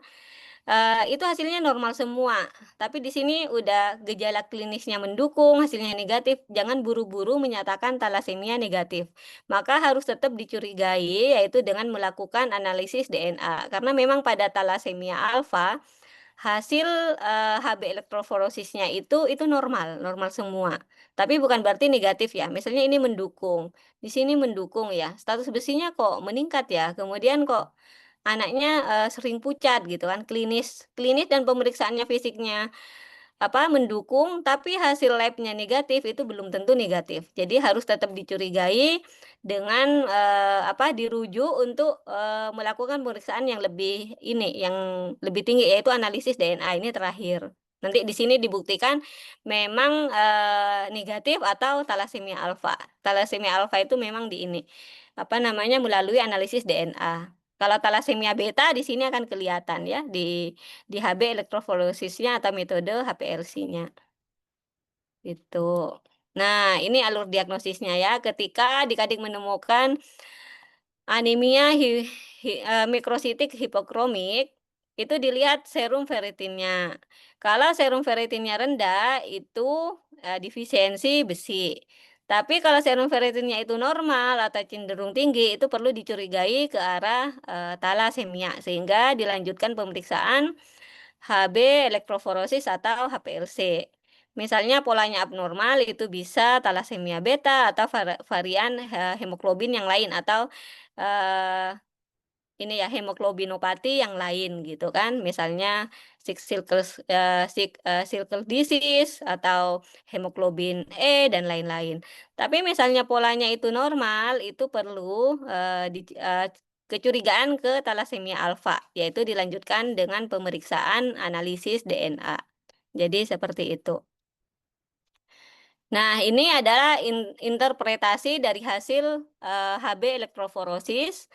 itu hasilnya normal semua. Tapi di sini udah gejala klinisnya mendukung, hasilnya negatif. Jangan buru-buru menyatakan talasemia negatif. Maka harus tetap dicurigai, yaitu dengan melakukan analisis DNA. Karena memang pada talasemia alfa, hasil HB elektroforosisnya itu normal, normal semua. Tapi bukan berarti negatif ya. Misalnya ini mendukung. Di sini mendukung ya. Status besinya kok meningkat ya. Kemudian kok anaknya sering pucat gitu kan, klinis dan pemeriksaannya fisiknya mendukung, tapi hasil labnya negatif, itu belum tentu negatif. Jadi harus tetap dicurigai dengan dirujuk untuk melakukan pemeriksaan yang lebih tinggi, yaitu analisis DNA ini terakhir. Nanti di sini dibuktikan memang negatif atau talasemia alfa. Talasemia alfa itu memang melalui analisis DNA. Kalau talasemia beta di sini akan kelihatan ya di HB elektroforosisnya atau metode HPLC-nya. Itu. Nah, ini alur diagnosisnya ya. Ketika adik-adik menemukan anemia mikrositik hipokromik, itu dilihat serum ferritinnya. Kalau serum ferritinnya rendah, itu defisiensi besi. Tapi kalau serum ferritinnya itu normal atau cenderung tinggi, itu perlu dicurigai ke arah talasemia, sehingga dilanjutkan pemeriksaan HB elektroforosis atau HPLC. Misalnya polanya abnormal, itu bisa talasemia beta atau varian hemoglobin yang lain, atau hemoglobinopati yang lain gitu kan. Misalnya sickle disease atau hemoglobin E dan lain-lain. Tapi misalnya polanya itu normal, itu perlu kecurigaan ke talasemia alfa, yaitu dilanjutkan dengan pemeriksaan analisis DNA. Jadi seperti itu. Nah, ini adalah interpretasi dari hasil HB elektroforosis.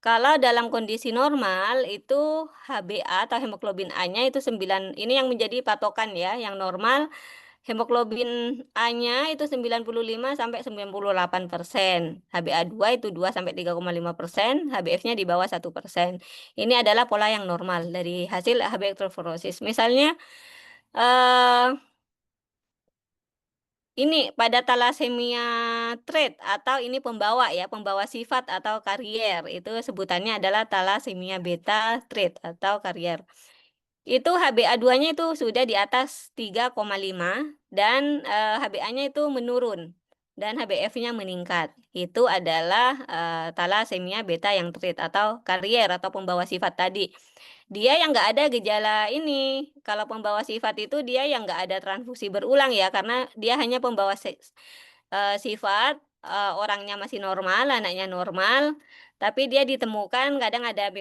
Kalau dalam kondisi normal itu HbA atau hemoglobin A-nya itu 9, ini yang menjadi patokan ya, yang normal hemoglobin A-nya itu 95 sampai 98%, HbA2 itu 2 sampai 3,5%, HbF-nya di bawah 1%. Ini adalah pola yang normal dari hasil HB elektroforosis. Misalnya ini pada talasemia trait atau ini pembawa sifat atau karier, itu sebutannya adalah talasemia beta trait atau karier. Itu HbA2-nya itu sudah di atas 3,5 dan HbA-nya itu menurun dan HbF-nya meningkat. Itu adalah talasemia beta yang trait atau karier atau pembawa sifat tadi. Dia yang nggak ada gejala ini. Kalau pembawa sifat itu dia yang nggak ada transfusi berulang ya, karena dia hanya pembawa sifat, orangnya masih normal, anaknya normal, tapi dia ditemukan kadang ada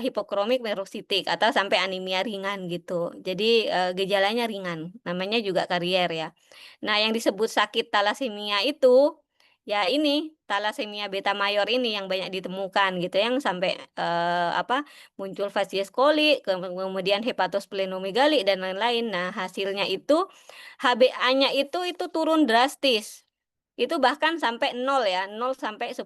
hipokromik mikrositik atau sampai anemia ringan gitu. Jadi gejalanya ringan, namanya juga karier ya. Nah, yang disebut sakit talasemia itu ya ini talasemia beta mayor ini yang banyak ditemukan gitu, yang sampai muncul fasies koli, kemudian hepatosplenomegali dan lain-lain. Nah, hasilnya itu HbA-nya itu turun drastis. Itu bahkan sampai 0 ya, 0 sampai 10.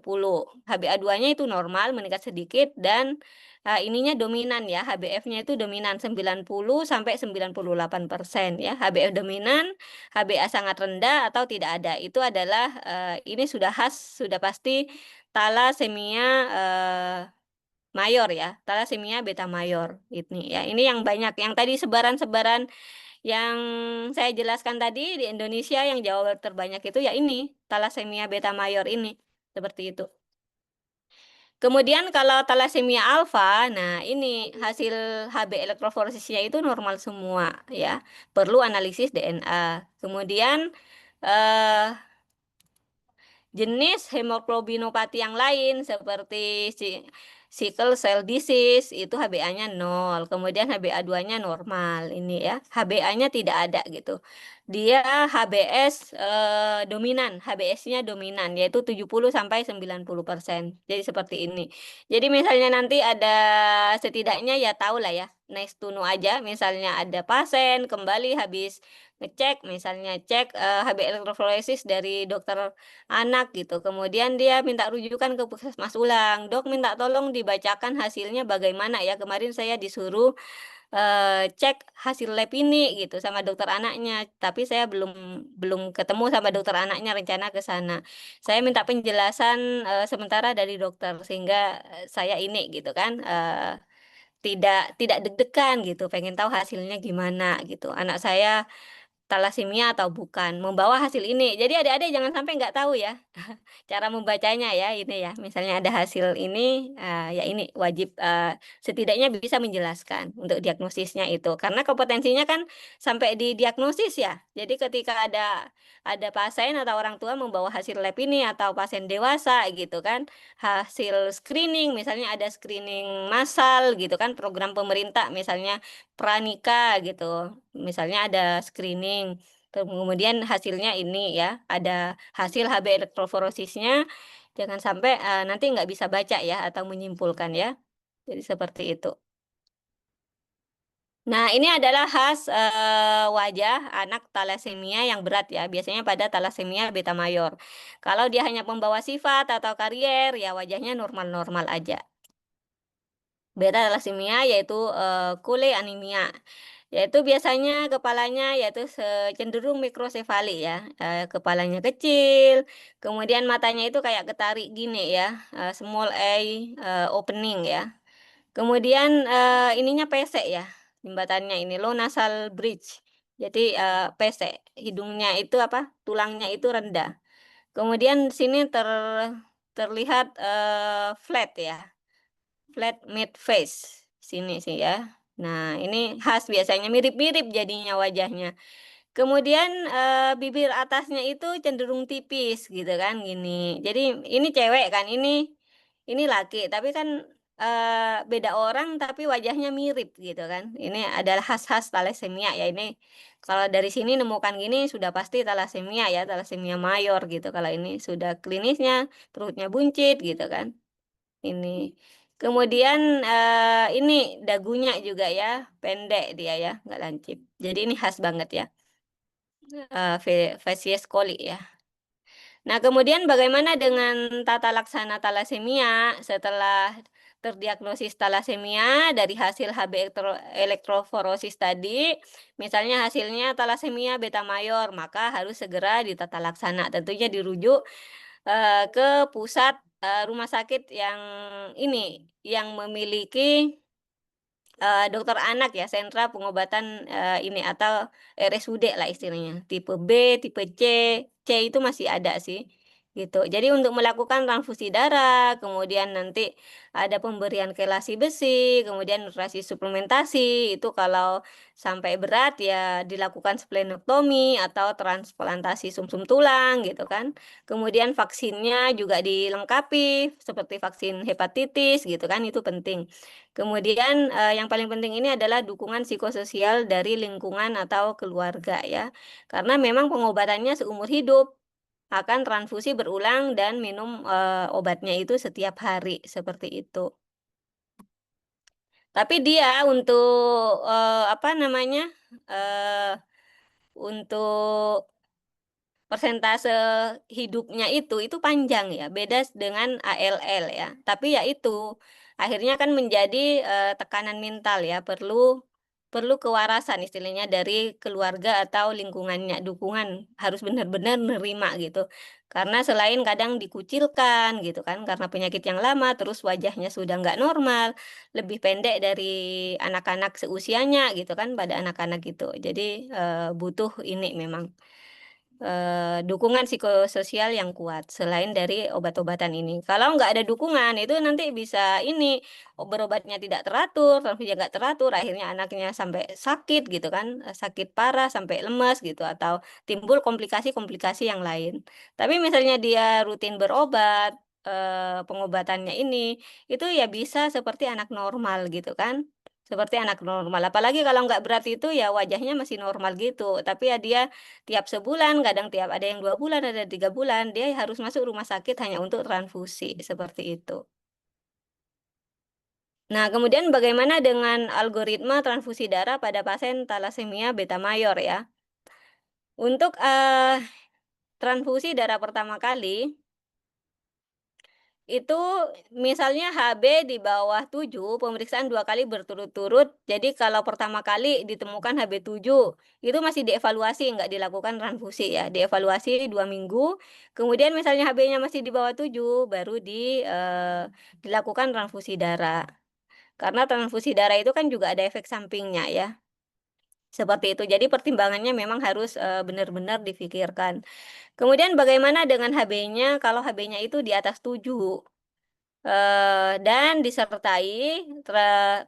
HbA2-nya itu normal, meningkat sedikit, dan ininya dominan ya, HbF-nya itu dominan 90 sampai 98% ya. HbF dominan, HbA sangat rendah atau tidak ada. Itu adalah ini sudah khas, sudah pasti talasemia mayor ya, talasemia beta mayor ini ya. Ini yang banyak, yang tadi sebaran-sebaran yang saya jelaskan tadi di Indonesia, yang Jawa terbanyak itu ya ini talasemia beta mayor ini, seperti itu. Kemudian kalau talasemia alfa, nah ini hasil HB elektroforosisnya itu normal semua ya, perlu analisis DNA. Kemudian eh, jenis hemoglobinopati yang lain seperti sickle cell disease itu HbA-nya 0, kemudian HbA2-nya normal ini ya. HbA-nya tidak ada gitu. Dia HbS dominan, HbS-nya dominan yaitu 70 sampai 90%. Jadi seperti ini. Jadi misalnya nanti ada setidaknya ya tahu lah ya, nice to know aja misalnya ada pasien kembali habis ngecek misalnya cek Hb elektroforesis dari dokter anak gitu. Kemudian dia minta rujukan ke puskesmas ulang. Dok, minta tolong dibacakan hasilnya bagaimana ya. Kemarin saya disuruh cek hasil lab ini gitu sama dokter anaknya, tapi saya belum belum ketemu sama dokter anaknya, rencana ke sana. Saya minta penjelasan sementara dari dokter sehingga saya ini gitu kan tidak deg-degan gitu, pengen tahu hasilnya gimana gitu. Anak saya talasemia atau bukan, membawa hasil ini. Jadi adik-adik jangan sampai nggak tahu ya cara membacanya ya ini ya. Misalnya ada hasil ini, ya ini wajib setidaknya bisa menjelaskan untuk diagnosisnya itu. Karena kompetensinya kan sampai di diagnosis ya. Jadi ketika ada pasien atau orang tua membawa hasil lab ini atau pasien dewasa gitu kan, hasil screening misalnya ada screening massal gitu kan program pemerintah misalnya Pranika gitu. Misalnya ada screening kemudian hasilnya ini ya, ada hasil Hb elektroforosisnya, jangan sampai nanti nggak bisa baca ya atau menyimpulkan ya. Jadi seperti itu. Nah, ini adalah khas wajah anak talasemia yang berat ya, biasanya pada talasemia beta mayor. Kalau dia hanya pembawa sifat atau karier, ya wajahnya normal-normal aja. Beta talasemia yaitu kule anemia. Yaitu biasanya kepalanya yaitu cenderung mikrosefali ya. Kepalanya kecil, kemudian matanya itu kayak ketarik gini ya, small eye opening ya. Kemudian ininya pesek ya, jembatannya ini low nasal bridge. Jadi pesek, hidungnya itu apa? Tulangnya itu rendah. Kemudian sini terlihat flat ya, flat mid face sini sih ya. Nah, ini khas biasanya mirip-mirip jadinya wajahnya. Kemudian bibir atasnya itu cenderung tipis gitu kan gini. Jadi ini cewek kan, ini laki, tapi kan beda orang tapi wajahnya mirip gitu kan. Ini adalah khas-khas talasemia ya ini. Kalau dari sini nemukan gini sudah pasti talasemia ya, talasemia mayor gitu. Kalau ini sudah klinisnya perutnya buncit gitu kan. Ini. Kemudian ini dagunya juga ya, pendek dia ya, nggak lancip. Jadi ini khas banget ya, facies coli ya. Nah, kemudian bagaimana dengan tata laksana talasemia setelah terdiagnosis talasemia dari hasil Hb elektroforosis tadi, misalnya hasilnya talasemia beta mayor, maka harus segera ditata laksana. Tentunya dirujuk ke pusat rumah sakit yang ini yang memiliki dokter anak ya, sentra pengobatan ini atau RSUD lah istilahnya. Tipe B, tipe C, C itu masih ada sih. Gitu. Jadi untuk melakukan transfusi darah, kemudian nanti ada pemberian kelasi besi, kemudian nutrisi suplementasi, itu kalau sampai berat ya dilakukan splenektomi atau transplantasi sumsum tulang gitu kan. Kemudian vaksinnya juga dilengkapi seperti vaksin hepatitis gitu kan, itu penting. Kemudian yang paling penting ini adalah dukungan psikososial dari lingkungan atau keluarga ya. Karena memang pengobatannya seumur hidup, akan transfusi berulang dan minum obatnya itu setiap hari seperti itu. Tapi dia untuk apa namanya? Untuk persentase hidupnya itu panjang ya, beda dengan ALL ya. Tapi ya itu akhirnya kan menjadi tekanan mental ya, perlu kewarasan istilahnya dari keluarga atau lingkungannya, dukungan harus benar-benar nerima gitu. Karena selain kadang dikucilkan gitu kan, karena penyakit yang lama, terus wajahnya sudah nggak normal, lebih pendek dari anak-anak seusianya gitu kan pada anak-anak gitu. Jadi butuh ini memang dukungan psikososial yang kuat selain dari obat-obatan ini. Kalau nggak ada dukungan itu nanti bisa ini berobatnya tidak teratur, transfusinya nggak teratur, akhirnya anaknya sampai sakit gitu kan, sakit parah sampai lemas gitu atau timbul komplikasi-komplikasi yang lain. Tapi misalnya dia rutin berobat, pengobatannya ini itu ya bisa seperti anak normal gitu kan. Seperti anak normal. Apalagi kalau nggak berat itu ya wajahnya masih normal gitu. Tapi ya dia tiap sebulan, kadang tiap ada yang 2 bulan, ada 3 bulan, dia harus masuk rumah sakit hanya untuk transfusi seperti itu. Nah, kemudian bagaimana dengan algoritma transfusi darah pada pasien thalassemia beta mayor ya? Untuk transfusi darah pertama kali itu misalnya HB di bawah 7, pemeriksaan 2 kali berturut-turut. Jadi kalau pertama kali ditemukan HB 7, itu masih dievaluasi, nggak dilakukan transfusi ya. Dievaluasi 2 minggu, kemudian misalnya HB-nya masih di bawah 7, baru dilakukan transfusi darah. Karena transfusi darah itu kan juga ada efek sampingnya ya. Seperti itu. Jadi pertimbangannya memang harus benar-benar difikirkan. Kemudian bagaimana dengan HB-nya kalau HB-nya itu di atas 7? Dan disertai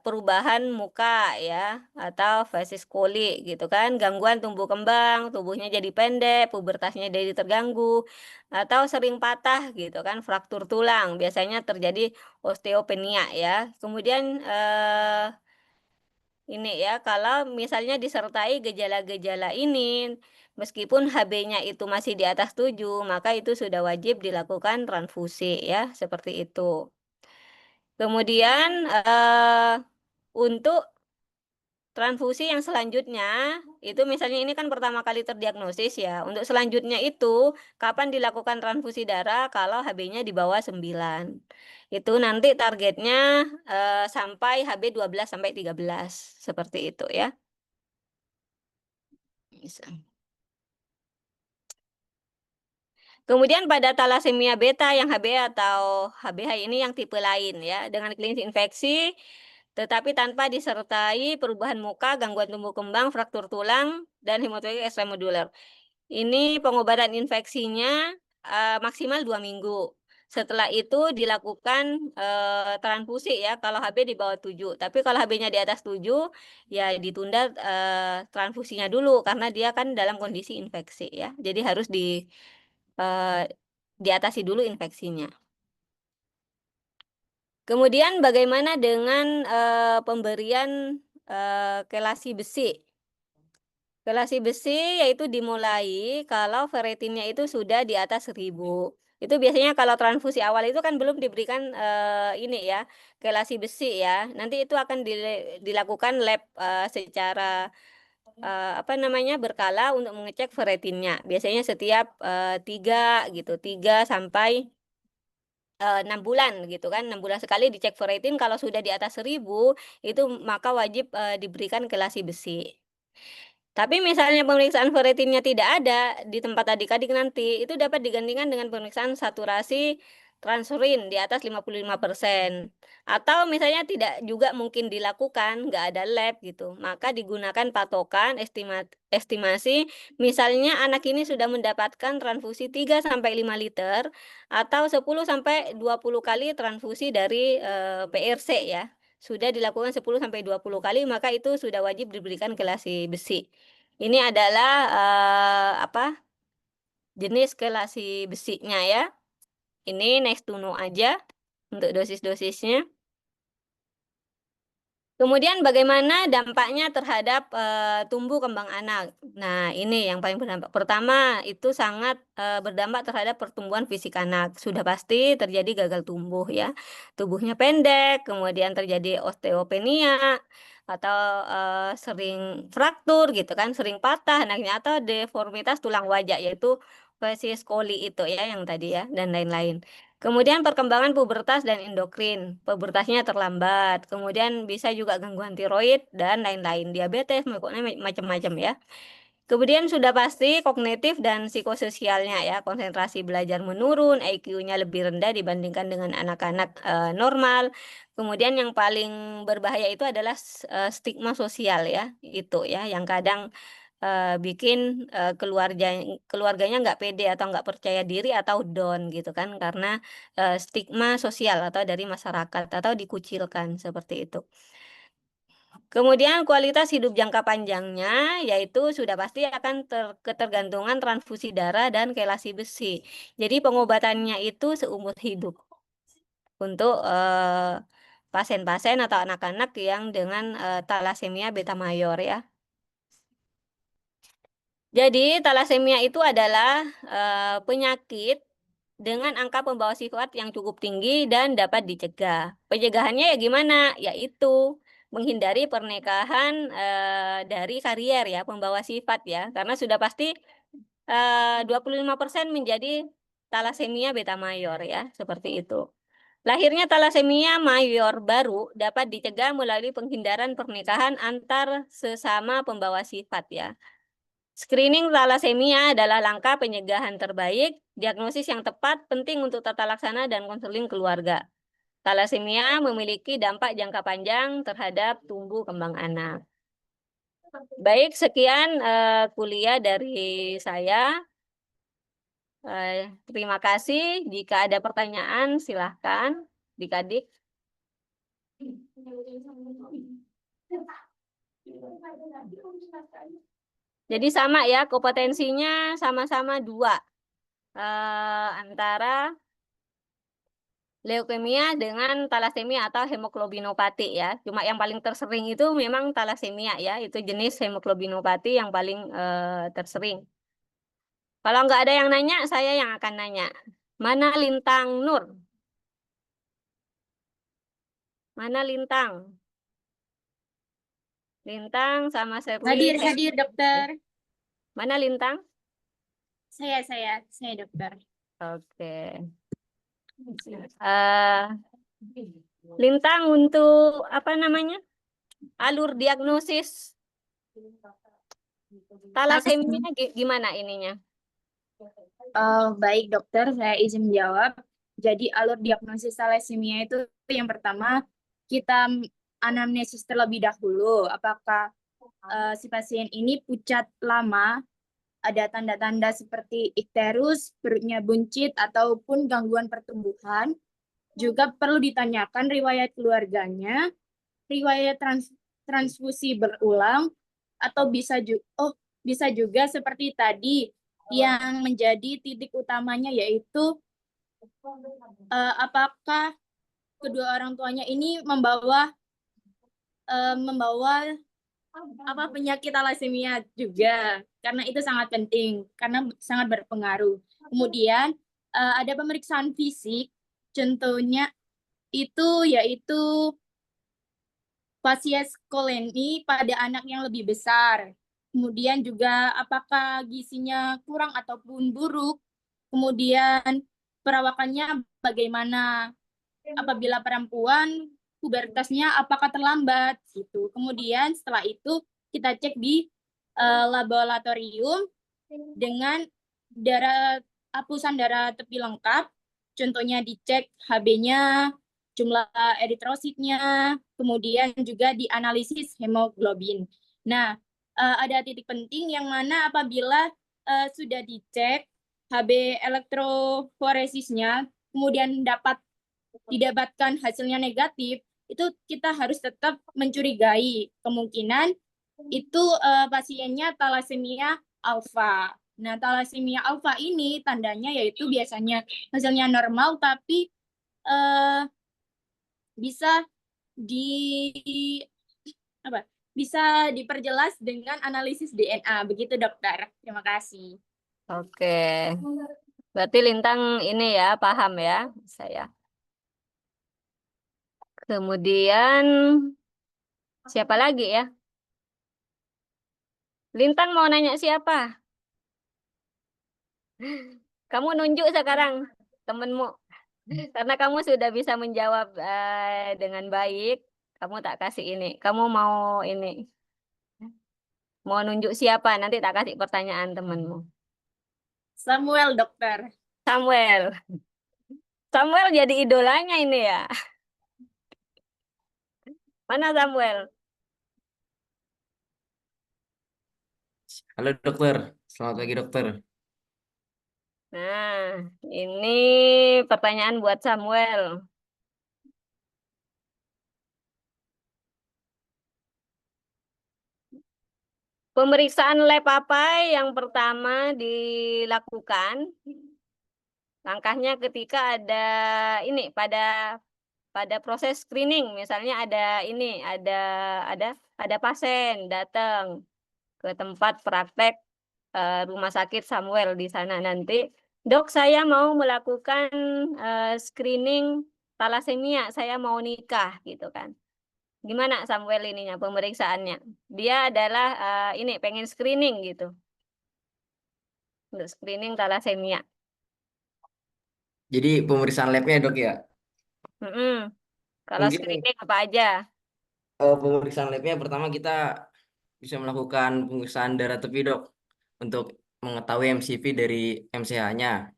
perubahan muka ya atau facies coli gitu kan, gangguan tumbuh kembang, tubuhnya jadi pendek, pubertasnya jadi terganggu atau sering patah gitu kan, fraktur tulang, biasanya terjadi osteopenia ya. Kemudian ini ya, kalau misalnya disertai gejala-gejala ini, meskipun HB-nya itu masih di atas 7, maka itu sudah wajib dilakukan transfusi ya, seperti itu. Kemudian untuk transfusi yang selanjutnya, itu misalnya ini kan pertama kali terdiagnosis ya. Untuk selanjutnya itu, kapan dilakukan transfusi darah kalau HB-nya di bawah 9. Itu nanti targetnya sampai HB 12 sampai 13. Seperti itu ya. Bisa. Kemudian pada thalassemia beta yang HB atau HBH ini yang tipe lain ya, dengan klinis infeksi tetapi tanpa disertai perubahan muka, gangguan tumbuh kembang, fraktur tulang, dan hematopoietik ekstramedular. Ini pengobatan infeksinya maksimal 2 minggu. Setelah itu dilakukan transfusi ya, kalau HB di bawah 7. Tapi kalau HB-nya di atas 7, ya ditunda transfusinya dulu, karena dia kan dalam kondisi infeksi ya. Jadi harus diatasi dulu infeksinya. Kemudian bagaimana dengan pemberian kelasi besi? Kelasi besi yaitu dimulai kalau ferritinnya itu sudah di atas 1000. Itu biasanya kalau transfusi awal itu kan belum diberikan ini ya, kelasi besi ya. Nanti itu akan dilakukan lab secara berkala untuk mengecek ferritinnya. Biasanya setiap 3 gitu, 3 sampai 6 bulan gitu kan, 6 bulan sekali dicek ferritin. Kalau sudah di atas 1000 itu maka wajib diberikan kelasi besi. Tapi misalnya pemeriksaan ferritinnya tidak ada di tempat adik-adik nanti, itu dapat digantikan dengan pemeriksaan saturasi transferin di atas 55%. Atau misalnya tidak juga mungkin dilakukan, nggak ada lab gitu, maka digunakan patokan estimasi, misalnya anak ini sudah mendapatkan transfusi 3-5 liter, atau 10-20 kali transfusi dari PRC ya. Sudah dilakukan 10-20 kali, maka itu sudah wajib diberikan kelasi besi. Ini adalah jenis kelasi besinya ya. Ini next to no aja untuk dosis-dosisnya. Kemudian bagaimana dampaknya terhadap tumbuh kembang anak? Nah, ini yang paling berdampak. Pertama, itu sangat berdampak terhadap pertumbuhan fisik anak. Sudah pasti terjadi gagal tumbuh ya. Tubuhnya pendek, kemudian terjadi osteopenia atau sering fraktur gitu kan, sering patah anaknya atau deformitas tulang wajah yaitu facies coli itu ya yang tadi ya dan lain-lain. Kemudian perkembangan pubertas dan endokrin, pubertasnya terlambat. Kemudian bisa juga gangguan tiroid dan lain-lain, diabetes, pokoknya macam-macam ya. Kemudian sudah pasti kognitif dan psikososialnya ya, konsentrasi belajar menurun, IQ-nya lebih rendah dibandingkan dengan anak-anak normal. Kemudian yang paling berbahaya itu adalah stigma sosial ya, itu ya, yang kadang bikin keluarganya nggak pede atau nggak percaya diri atau down gitu kan, karena stigma sosial atau dari masyarakat atau dikucilkan seperti itu. Kemudian kualitas hidup jangka panjangnya yaitu sudah pasti akan ketergantungan transfusi darah dan kelasi besi. Jadi pengobatannya itu seumur hidup untuk pasien-pasien atau anak-anak yang dengan talasemia beta mayor ya. Jadi talasemia itu adalah penyakit dengan angka pembawa sifat yang cukup tinggi dan dapat dicegah. Pencegahannya ya gimana? Yaitu menghindari pernikahan dari karier ya, pembawa sifat ya. Karena sudah pasti 25% menjadi talasemia beta mayor ya, seperti itu. Lahirnya talasemia mayor baru dapat dicegah melalui penghindaran pernikahan antar sesama pembawa sifat ya. Screening talasemia adalah langkah pencegahan terbaik, diagnosis yang tepat penting untuk tata laksana dan konseling keluarga. Talasemia memiliki dampak jangka panjang terhadap tumbuh kembang anak. Baik, sekian kuliah dari saya. Terima kasih. Jika ada pertanyaan, silahkan Dik-adik. Jadi sama ya, kompetensinya sama-sama 2. Antara leukemia dengan talasemia atau hemoglobinopati ya. Cuma yang paling tersering itu memang talasemia ya. Itu jenis hemoglobinopati yang paling tersering. Kalau nggak ada yang nanya, saya yang akan nanya. Mana Lintang Nur? Mana Lintang? Lintang sama Serwi. Hadir dokter. Mana Lintang? Saya dokter. Oke. Lintang untuk apa namanya? Alur diagnosis talasemia gimana ininya? Baik dokter, saya izin jawab. Jadi alur diagnosis thalassemia itu yang pertama kita anamnesis terlebih dahulu. Apakah si pasien ini pucat lama, ada tanda-tanda seperti ikterus, perutnya buncit, ataupun gangguan pertumbuhan. Juga perlu ditanyakan riwayat keluarganya, riwayat transfusi berulang, atau bisa juga seperti tadi yang menjadi titik utamanya yaitu apakah kedua orang tuanya ini membawa penyakit talasemia juga, karena itu sangat penting karena sangat berpengaruh. Kemudian ada pemeriksaan fisik, contohnya itu yaitu fasies koleni pada anak yang lebih besar. Kemudian juga apakah gizinya kurang ataupun buruk. Kemudian perawakannya bagaimana. Apabila perempuan, pubertasnya apakah terlambat gitu. Kemudian setelah itu kita cek di laboratorium dengan hapusan darah tepi lengkap. Contohnya dicek HB-nya, jumlah eritrositnya, kemudian juga dianalisis hemoglobin. Nah, ada titik penting yang mana apabila sudah dicek HB elektroforesisnya, kemudian didapatkan hasilnya negatif, itu kita harus tetap mencurigai kemungkinan itu pasiennya talasemia alfa. Nah, talasemia alfa ini tandanya yaitu biasanya hasilnya normal tapi bisa bisa diperjelas dengan analisis DNA. Begitu dokter. Terima kasih. Oke. Berarti Lintang ini ya, paham ya saya. Kemudian siapa lagi ya? Lintang mau nanya siapa? Kamu nunjuk sekarang temenmu. Karena kamu sudah bisa menjawab dengan baik, kamu tak kasih ini. Kamu mau ini. Mau nunjuk siapa? Nanti tak kasih pertanyaan temenmu. Samuel, dokter. Samuel. Samuel jadi idolanya ini ya. Mana Samuel? Halo dokter, selamat pagi dokter. Nah, ini pertanyaan buat Samuel. Pemeriksaan lab apa yang pertama dilakukan? Langkahnya ketika ada ini pada proses screening, misalnya ada ini ada pasien datang ke tempat praktek rumah sakit Samuel di sana nanti, dok saya mau melakukan screening talasemia, saya mau nikah gitu kan. Gimana Samuel ininya pemeriksaannya? Dia adalah ini pengen screening gitu. Untuk screening talasemia. Jadi pemeriksaan labnya dok ya. Mm-mm. Kalau Mungkin screening apa aja? pemeriksaan labnya pertama kita bisa melakukan pemeriksaan darah tepi dok untuk mengetahui MCV dari MCH-nya.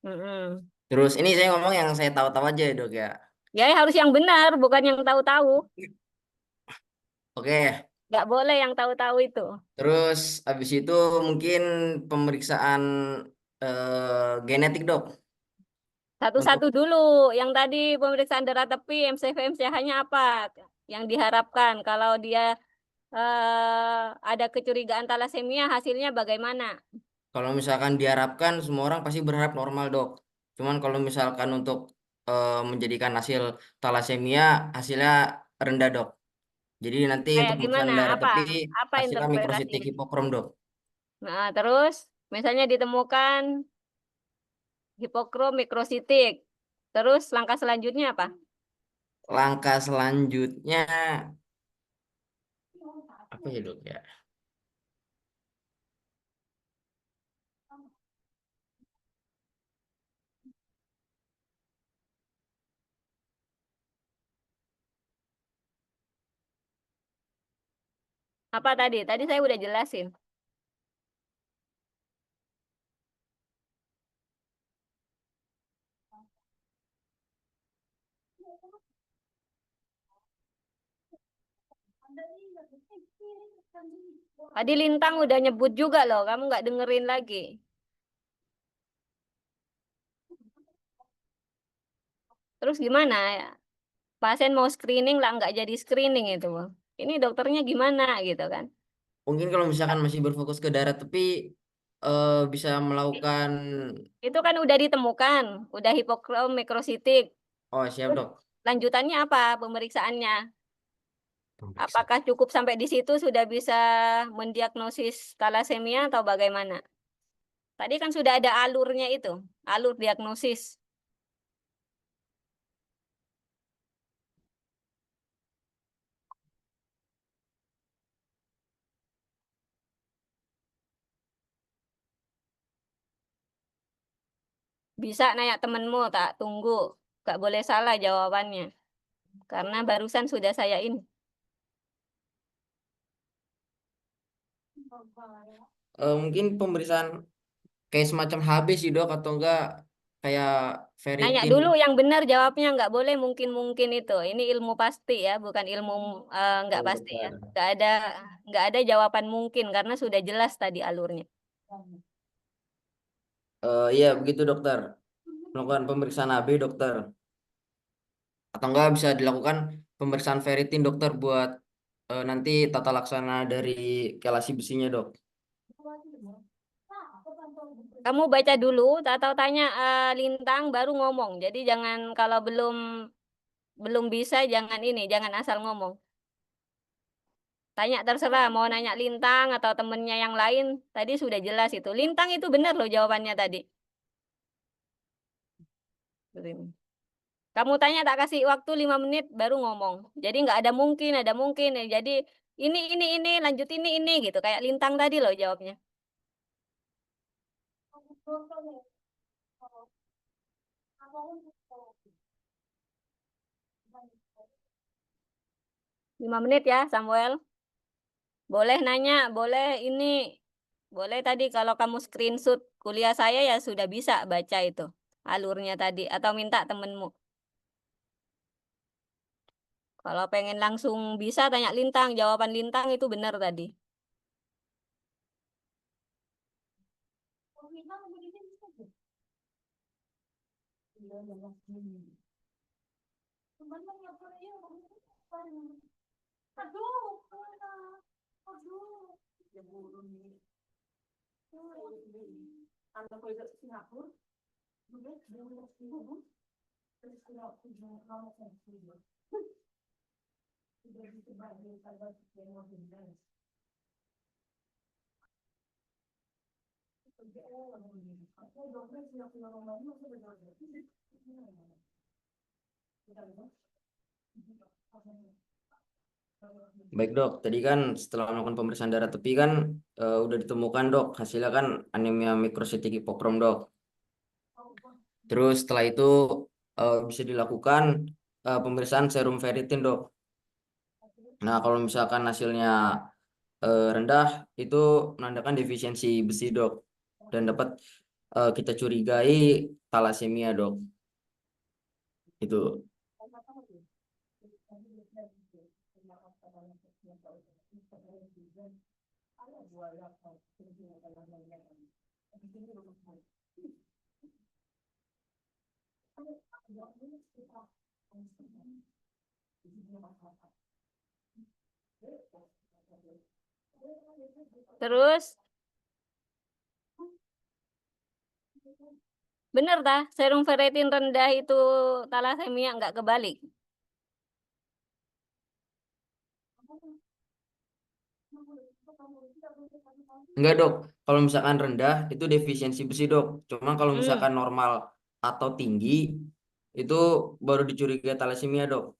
Mm-mm. Terus ini saya ngomong yang saya tahu-tahu aja ya dok ya. Ya harus yang benar, bukan yang tahu-tahu. Oke, Nggak boleh yang tahu-tahu itu. terus habis itu mungkin pemeriksaan genetik dok. Satu-satu Untuk dulu. Yang tadi pemeriksaan darah tepi, MCV, MCH-nya apa? Yang diharapkan kalau dia ada kecurigaan talasemia, hasilnya bagaimana? kalau misalkan diharapkan semua orang pasti berharap normal dok. Cuman kalau misalkan untuk menjadikan hasil talasemia hasilnya rendah dok. Jadi nanti Kayak untuk gimana? pemeriksaan darah Apa? tepi Apa hasilnya mikrositik interpretasinya? hipokrom dok. Nah, terus misalnya ditemukan hipokrom mikrositik. Terus langkah selanjutnya apa? Langkah selanjutnya apa ya dok ya? Apa tadi? Tadi saya udah jelasin. Tadi Lintang udah nyebut juga loh, kamu nggak dengerin lagi. Terus gimana ya? Pasien mau screening lah nggak jadi screening itu. Ini dokternya gimana gitu kan? Mungkin kalau misalkan masih berfokus ke darah tepi bisa melakukan Itu kan udah ditemukan, udah hipokrom mikrositik. oh siap Terus dok. lanjutannya apa pemeriksanya? Pemeriksaan. Apakah cukup sampai di situ sudah bisa mendiagnosis talasemia atau bagaimana? Tadi kan sudah ada alurnya itu, alur diagnosis. Bisa nanya temenmu, tak tunggu. Gak boleh salah jawabannya. Karena barusan sudah saya ini. Mungkin pemeriksaan kayak semacam HB sih dok atau enggak kayak Nanya ferritin. dulu yang benar jawabnya, nggak boleh mungkin-mungkin itu. Ini ilmu pasti ya, bukan ilmu nggak Oh, pasti ya. dokter. Nggak ada jawaban mungkin karena sudah jelas tadi alurnya. Iya begitu dokter. Melakukan pemeriksaan AB dokter. Atau enggak bisa dilakukan pemeriksaan ferritin dokter buat nanti tata laksana dari kelasi besinya dok. Kamu baca dulu atau tanya Lintang baru ngomong. Jadi jangan kalau belum bisa jangan asal ngomong. Tanya terserah mau nanya Lintang atau temennya yang lain. Tadi sudah jelas itu. Lintang itu benar loh jawabannya tadi. Kamu tanya tak kasih waktu 5 menit baru ngomong. Jadi nggak ada mungkin, ada mungkin. Jadi ini, lanjut ini gitu. Kayak Lintang tadi loh jawabnya. Lima menit ya, Samuel. Boleh nanya, boleh ini. Boleh tadi kalau kamu screenshot kuliah saya ya sudah bisa baca itu. Alurnya tadi. Atau minta temenmu. Kalau pengen langsung bisa tanya Lintang. Jawaban Lintang itu benar tadi. Baik dok, tadi kan setelah melakukan pemeriksaan darah tepi kan udah ditemukan dok, hasilnya kan anemia mikrositik hipokrom dok. Terus setelah itu bisa dilakukan pemeriksaan serum ferritin dok. Nah kalau misalkan hasilnya rendah itu menandakan defisiensi besi dok, dan dapat kita curigai talasemia dok. Itu. Terus bener dah serum ferritin rendah itu talasemia nggak kebalik? Enggak dok, kalau misalkan rendah itu defisiensi besi dok. Cuma kalau Hmm. misalkan normal atau tinggi itu baru dicurigai talasemia dok.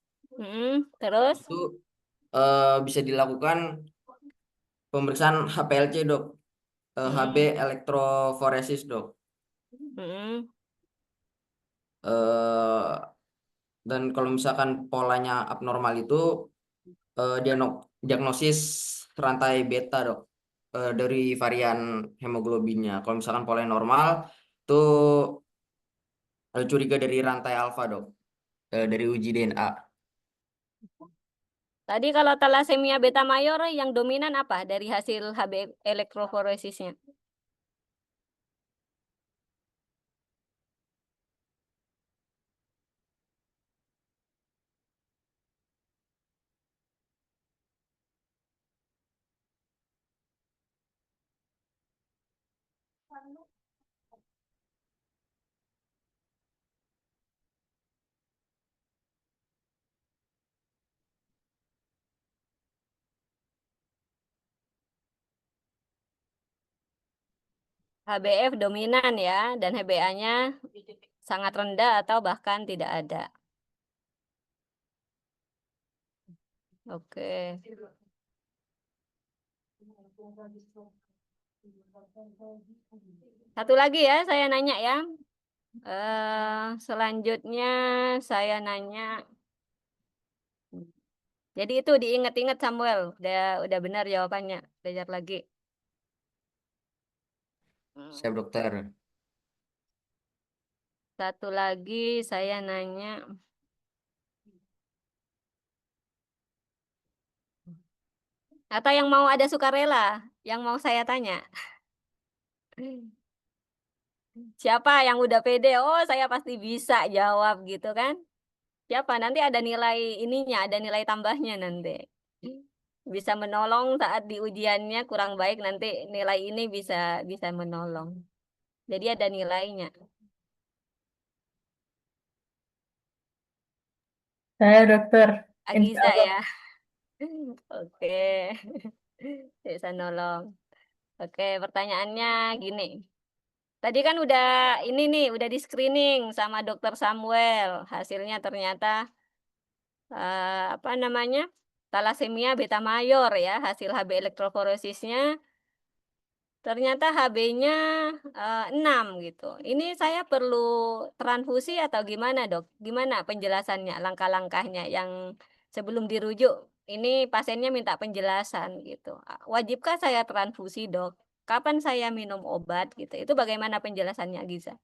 Terus Itu bisa dilakukan pemeriksaan HPLC dok, HB elektroforesis dok. Dan kalau misalkan polanya abnormal itu diagnosis rantai beta dok, dari varian hemoglobinnya. Kalau misalkan polanya normal itu curiga dari rantai alfa dok, dari uji DNA. tadi kalau talasemia beta mayor yang dominan apa dari hasil HB elektroforesisnya? HBF dominan ya, dan HbA-nya sangat rendah atau bahkan tidak ada. Oke. Satu lagi ya, saya nanya ya. Selanjutnya saya nanya. Jadi itu diingat-ingat Samuel, udah benar jawabannya. Belajar lagi. Siap dokter. Satu lagi saya nanya. Atau yang mau ada sukarela, yang mau saya tanya. Siapa yang udah pede? Oh, saya pasti bisa jawab gitu kan? Siapa? Nanti ada nilai ininya, ada nilai tambahnya nanti. Bisa menolong saat di ujiannya kurang baik, nanti nilai ini bisa bisa menolong. Jadi ada nilainya. Saya dokter. Agiza ya. Oke. Bisa nolong. Oke, pertanyaannya gini. Tadi kan udah ini nih, udah di screening sama Dokter Samuel. Hasilnya ternyata apa namanya? Talasemia beta mayor ya, hasil HB elektroforesisnya ternyata HB-nya 6 gitu. Ini saya perlu transfusi atau gimana, Dok? Gimana penjelasannya, langkah-langkahnya yang sebelum dirujuk? Ini pasiennya minta penjelasan gitu. Wajibkah saya transfusi, Dok? Kapan saya minum obat gitu? Itu bagaimana penjelasannya, Giza?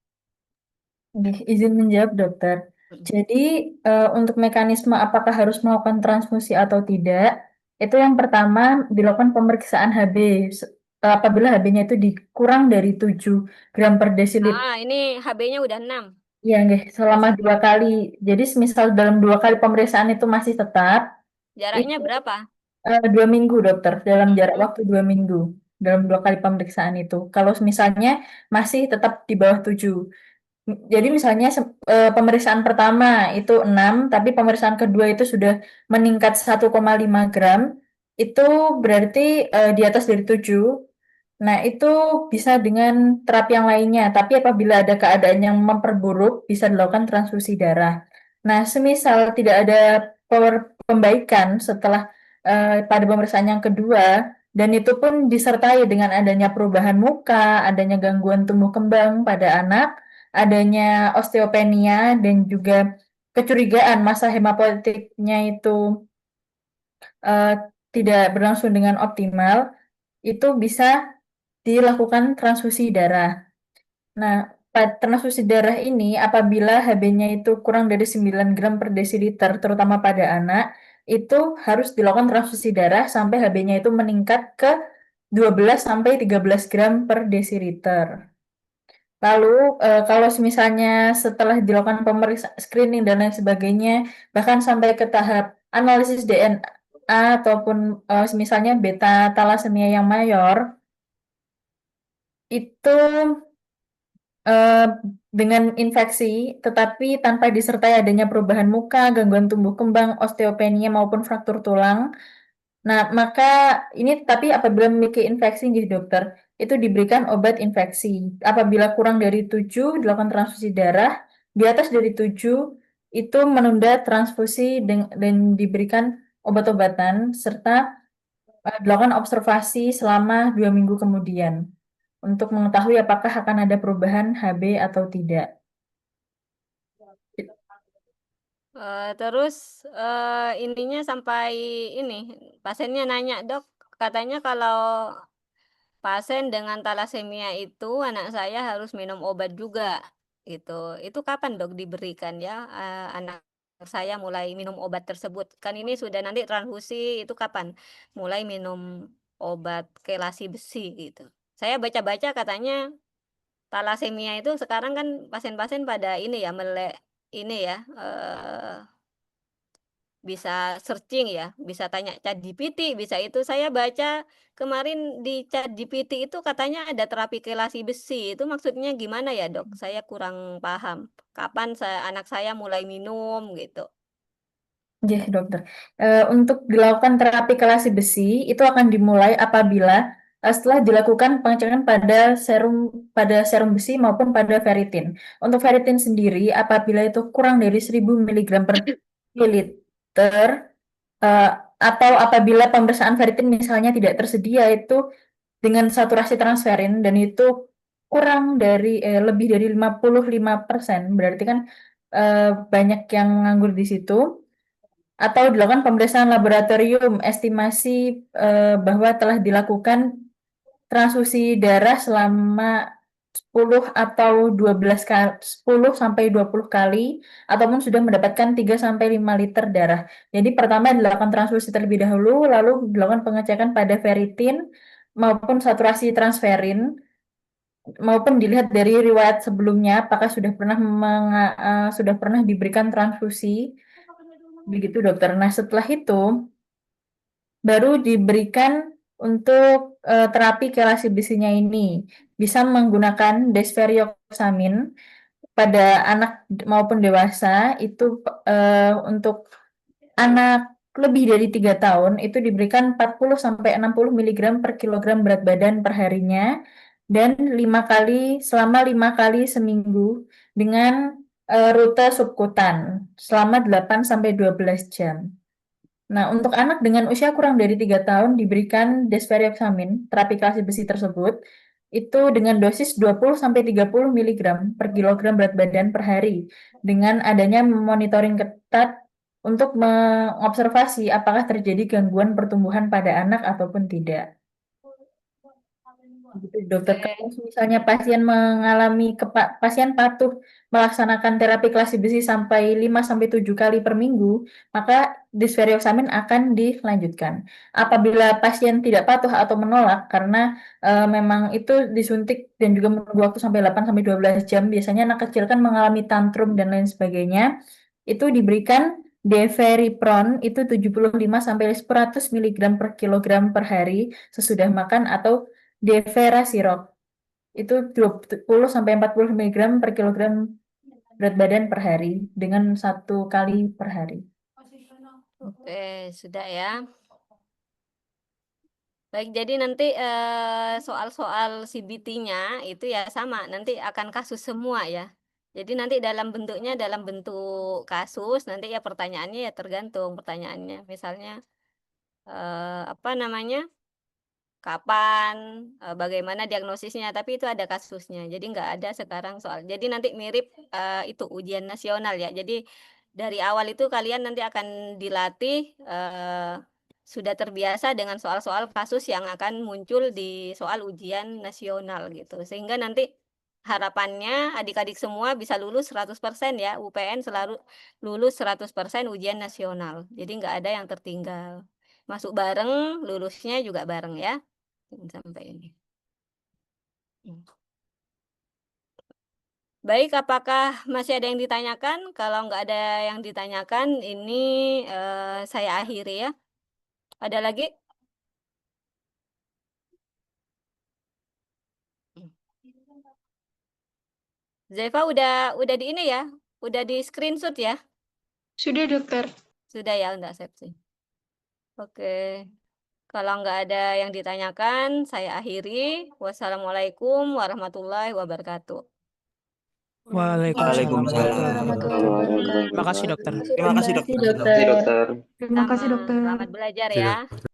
Izin menjawab dokter. Jadi untuk mekanisme apakah harus melakukan transfusi atau tidak, itu yang pertama dilakukan pemeriksaan HB apabila HB-nya itu dikurang dari 7 gram per desiliter. Ini HB-nya udah 6. Ya, nggih, selama 2 kali. Jadi semisal dalam 2 kali pemeriksaan itu masih tetap, Jaraknya itu berapa? 2 minggu dokter, dalam jarak waktu 2 minggu. Dalam 2 kali pemeriksaan itu. Kalau misalnya masih tetap di bawah 7. Jadi misalnya pemeriksaan pertama itu 6, tapi pemeriksaan kedua itu sudah meningkat 1,5 gram, itu berarti di atas dari 7. Nah, itu bisa dengan terapi yang lainnya, tapi apabila ada keadaan yang memperburuk, bisa dilakukan transfusi darah. Nah, semisal tidak ada pembaikan setelah pada pemeriksaan yang kedua, dan itu pun disertai dengan adanya perubahan muka, adanya gangguan tumbuh kembang pada anak, adanya osteopenia, dan juga kecurigaan masa hemapoitiknya itu eh, tidak berlangsung dengan optimal, itu bisa dilakukan transfusi darah. Nah, transfusi darah ini apabila HB-nya itu kurang dari 9 gram per desiliter, terutama pada anak, itu harus dilakukan transfusi darah sampai HB-nya itu meningkat ke 12 sampai 13 gram per desiliter. Lalu kalau misalnya setelah dilakukan pemeriksaan screening dan lain sebagainya, bahkan sampai ke tahap analisis DNA ataupun misalnya beta thalassemia yang mayor, itu eh, dengan infeksi, tetapi tanpa disertai adanya perubahan muka, gangguan tumbuh kembang, osteopenia maupun fraktur tulang. Nah, maka ini tapi apabila memiliki infeksi, jadi dokter, itu diberikan obat infeksi. Apabila kurang dari 7, dilakukan transfusi darah. Di atas dari 7, itu menunda transfusi dan diberikan obat-obatan, serta dilakukan observasi selama 2 minggu kemudian untuk mengetahui apakah akan ada perubahan HB atau tidak. Terus intinya sampai ini pasiennya nanya, dok, katanya kalau pasien dengan talasemia itu anak saya harus minum obat juga gitu. Itu kapan dok diberikan ya anak saya mulai minum obat tersebut? Kan ini sudah nanti transfusi, itu kapan mulai minum obat kelasi besi gitu. Saya baca-baca katanya talasemia itu sekarang kan pasien-pasien pada ini ya melek ini ya bisa searching ya, bisa tanya ChatGPT, bisa itu. Saya baca kemarin di ChatGPT itu katanya ada terapi kelasi besi. Itu maksudnya gimana ya, Dok? Saya kurang paham. Kapan anak saya mulai minum gitu. Iya, dokter. Untuk dilakukan terapi kelasi besi itu akan dimulai apabila setelah dilakukan pengecekan pada serum besi maupun pada ferritin. Untuk ferritin sendiri, apabila itu kurang dari 1000 mg per mililiter, eh, atau apabila pemeriksaan ferritin misalnya tidak tersedia itu dengan saturasi transferin dan itu kurang dari lebih dari 55%, berarti kan banyak yang nganggur di situ, atau dilakukan pemeriksaan laboratorium estimasi bahwa telah dilakukan transfusi darah selama 10 atau 12 kali, 10 sampai 20 kali, ataupun sudah mendapatkan 3 sampai 5 liter darah. Jadi pertama dilakukan transfusi terlebih dahulu, lalu dilakukan pengecekan pada ferritin maupun saturasi transferin, maupun dilihat dari riwayat sebelumnya apakah sudah pernah diberikan transfusi. Begitu dokter. Nah, setelah itu baru diberikan untuk terapi kelasi besinya ini. Bisa menggunakan desferioxamin pada anak maupun dewasa. Itu untuk anak lebih dari 3 tahun itu diberikan 40 sampai 60 mg per kilogram berat badan per harinya dan 5 kali seminggu dengan rute subkutan selama 8 sampai 12 jam. Nah, untuk anak dengan usia kurang dari 3 tahun diberikan desferioxamin, terapi kelasi besi tersebut, itu dengan dosis 20 sampai 30 mg per kilogram berat badan per hari, dengan adanya monitoring ketat untuk mengobservasi apakah terjadi gangguan pertumbuhan pada anak ataupun tidak. Gitu, dokter. Oke. Kalau misalnya pasien mengalami pasien patuh melaksanakan terapi kelasi besi sampai 5 sampai 7 kali per minggu, maka disferioxamin akan dilanjutkan. Apabila pasien tidak patuh atau menolak karena memang itu disuntik dan juga menunggu waktu sampai 8 sampai 12 jam, biasanya anak kecil kan mengalami tantrum dan lain sebagainya, itu diberikan Deferipron itu 75 sampai 100 mg per kilogram per hari sesudah makan atau Deferasirop itu 20 sampai 40 mg per kilogram berat badan per hari dengan 1 kali per hari. Oke, sudah ya. Baik, jadi nanti soal-soal CBT-nya itu ya sama, nanti akan kasus semua ya. Jadi nanti dalam bentuknya dalam bentuk kasus, nanti ya pertanyaannya ya tergantung pertanyaannya. Misalnya apa namanya? Kapan, bagaimana diagnosisnya, tapi itu ada kasusnya. Jadi nggak ada sekarang soal. Jadi nanti mirip itu ujian nasional ya. Jadi dari awal itu kalian nanti akan dilatih sudah terbiasa dengan soal-soal kasus yang akan muncul di soal ujian nasional gitu. Sehingga nanti harapannya adik-adik semua bisa lulus 100% ya. UPN selalu lulus 100% ujian nasional. Jadi nggak ada yang tertinggal. Masuk bareng, lulusnya juga bareng ya. Sampai ini. Baik, apakah masih ada yang ditanyakan? Kalau nggak ada yang ditanyakan, ini saya akhiri ya. Ada lagi? Zeva udah di ini ya? Udah di screenshot ya? Sudah, dokter. Sudah ya, untuk aksepsi. Oke. Kalau nggak ada yang ditanyakan, saya akhiri. Wassalamualaikum warahmatullahi wabarakatuh. Waalaikumsalam. Warahmatullahi wabarakatuh. Terima kasih dokter. Terima kasih dokter. Terima kasih, dokter. Terima kasih, dokter. Selamat belajar ya.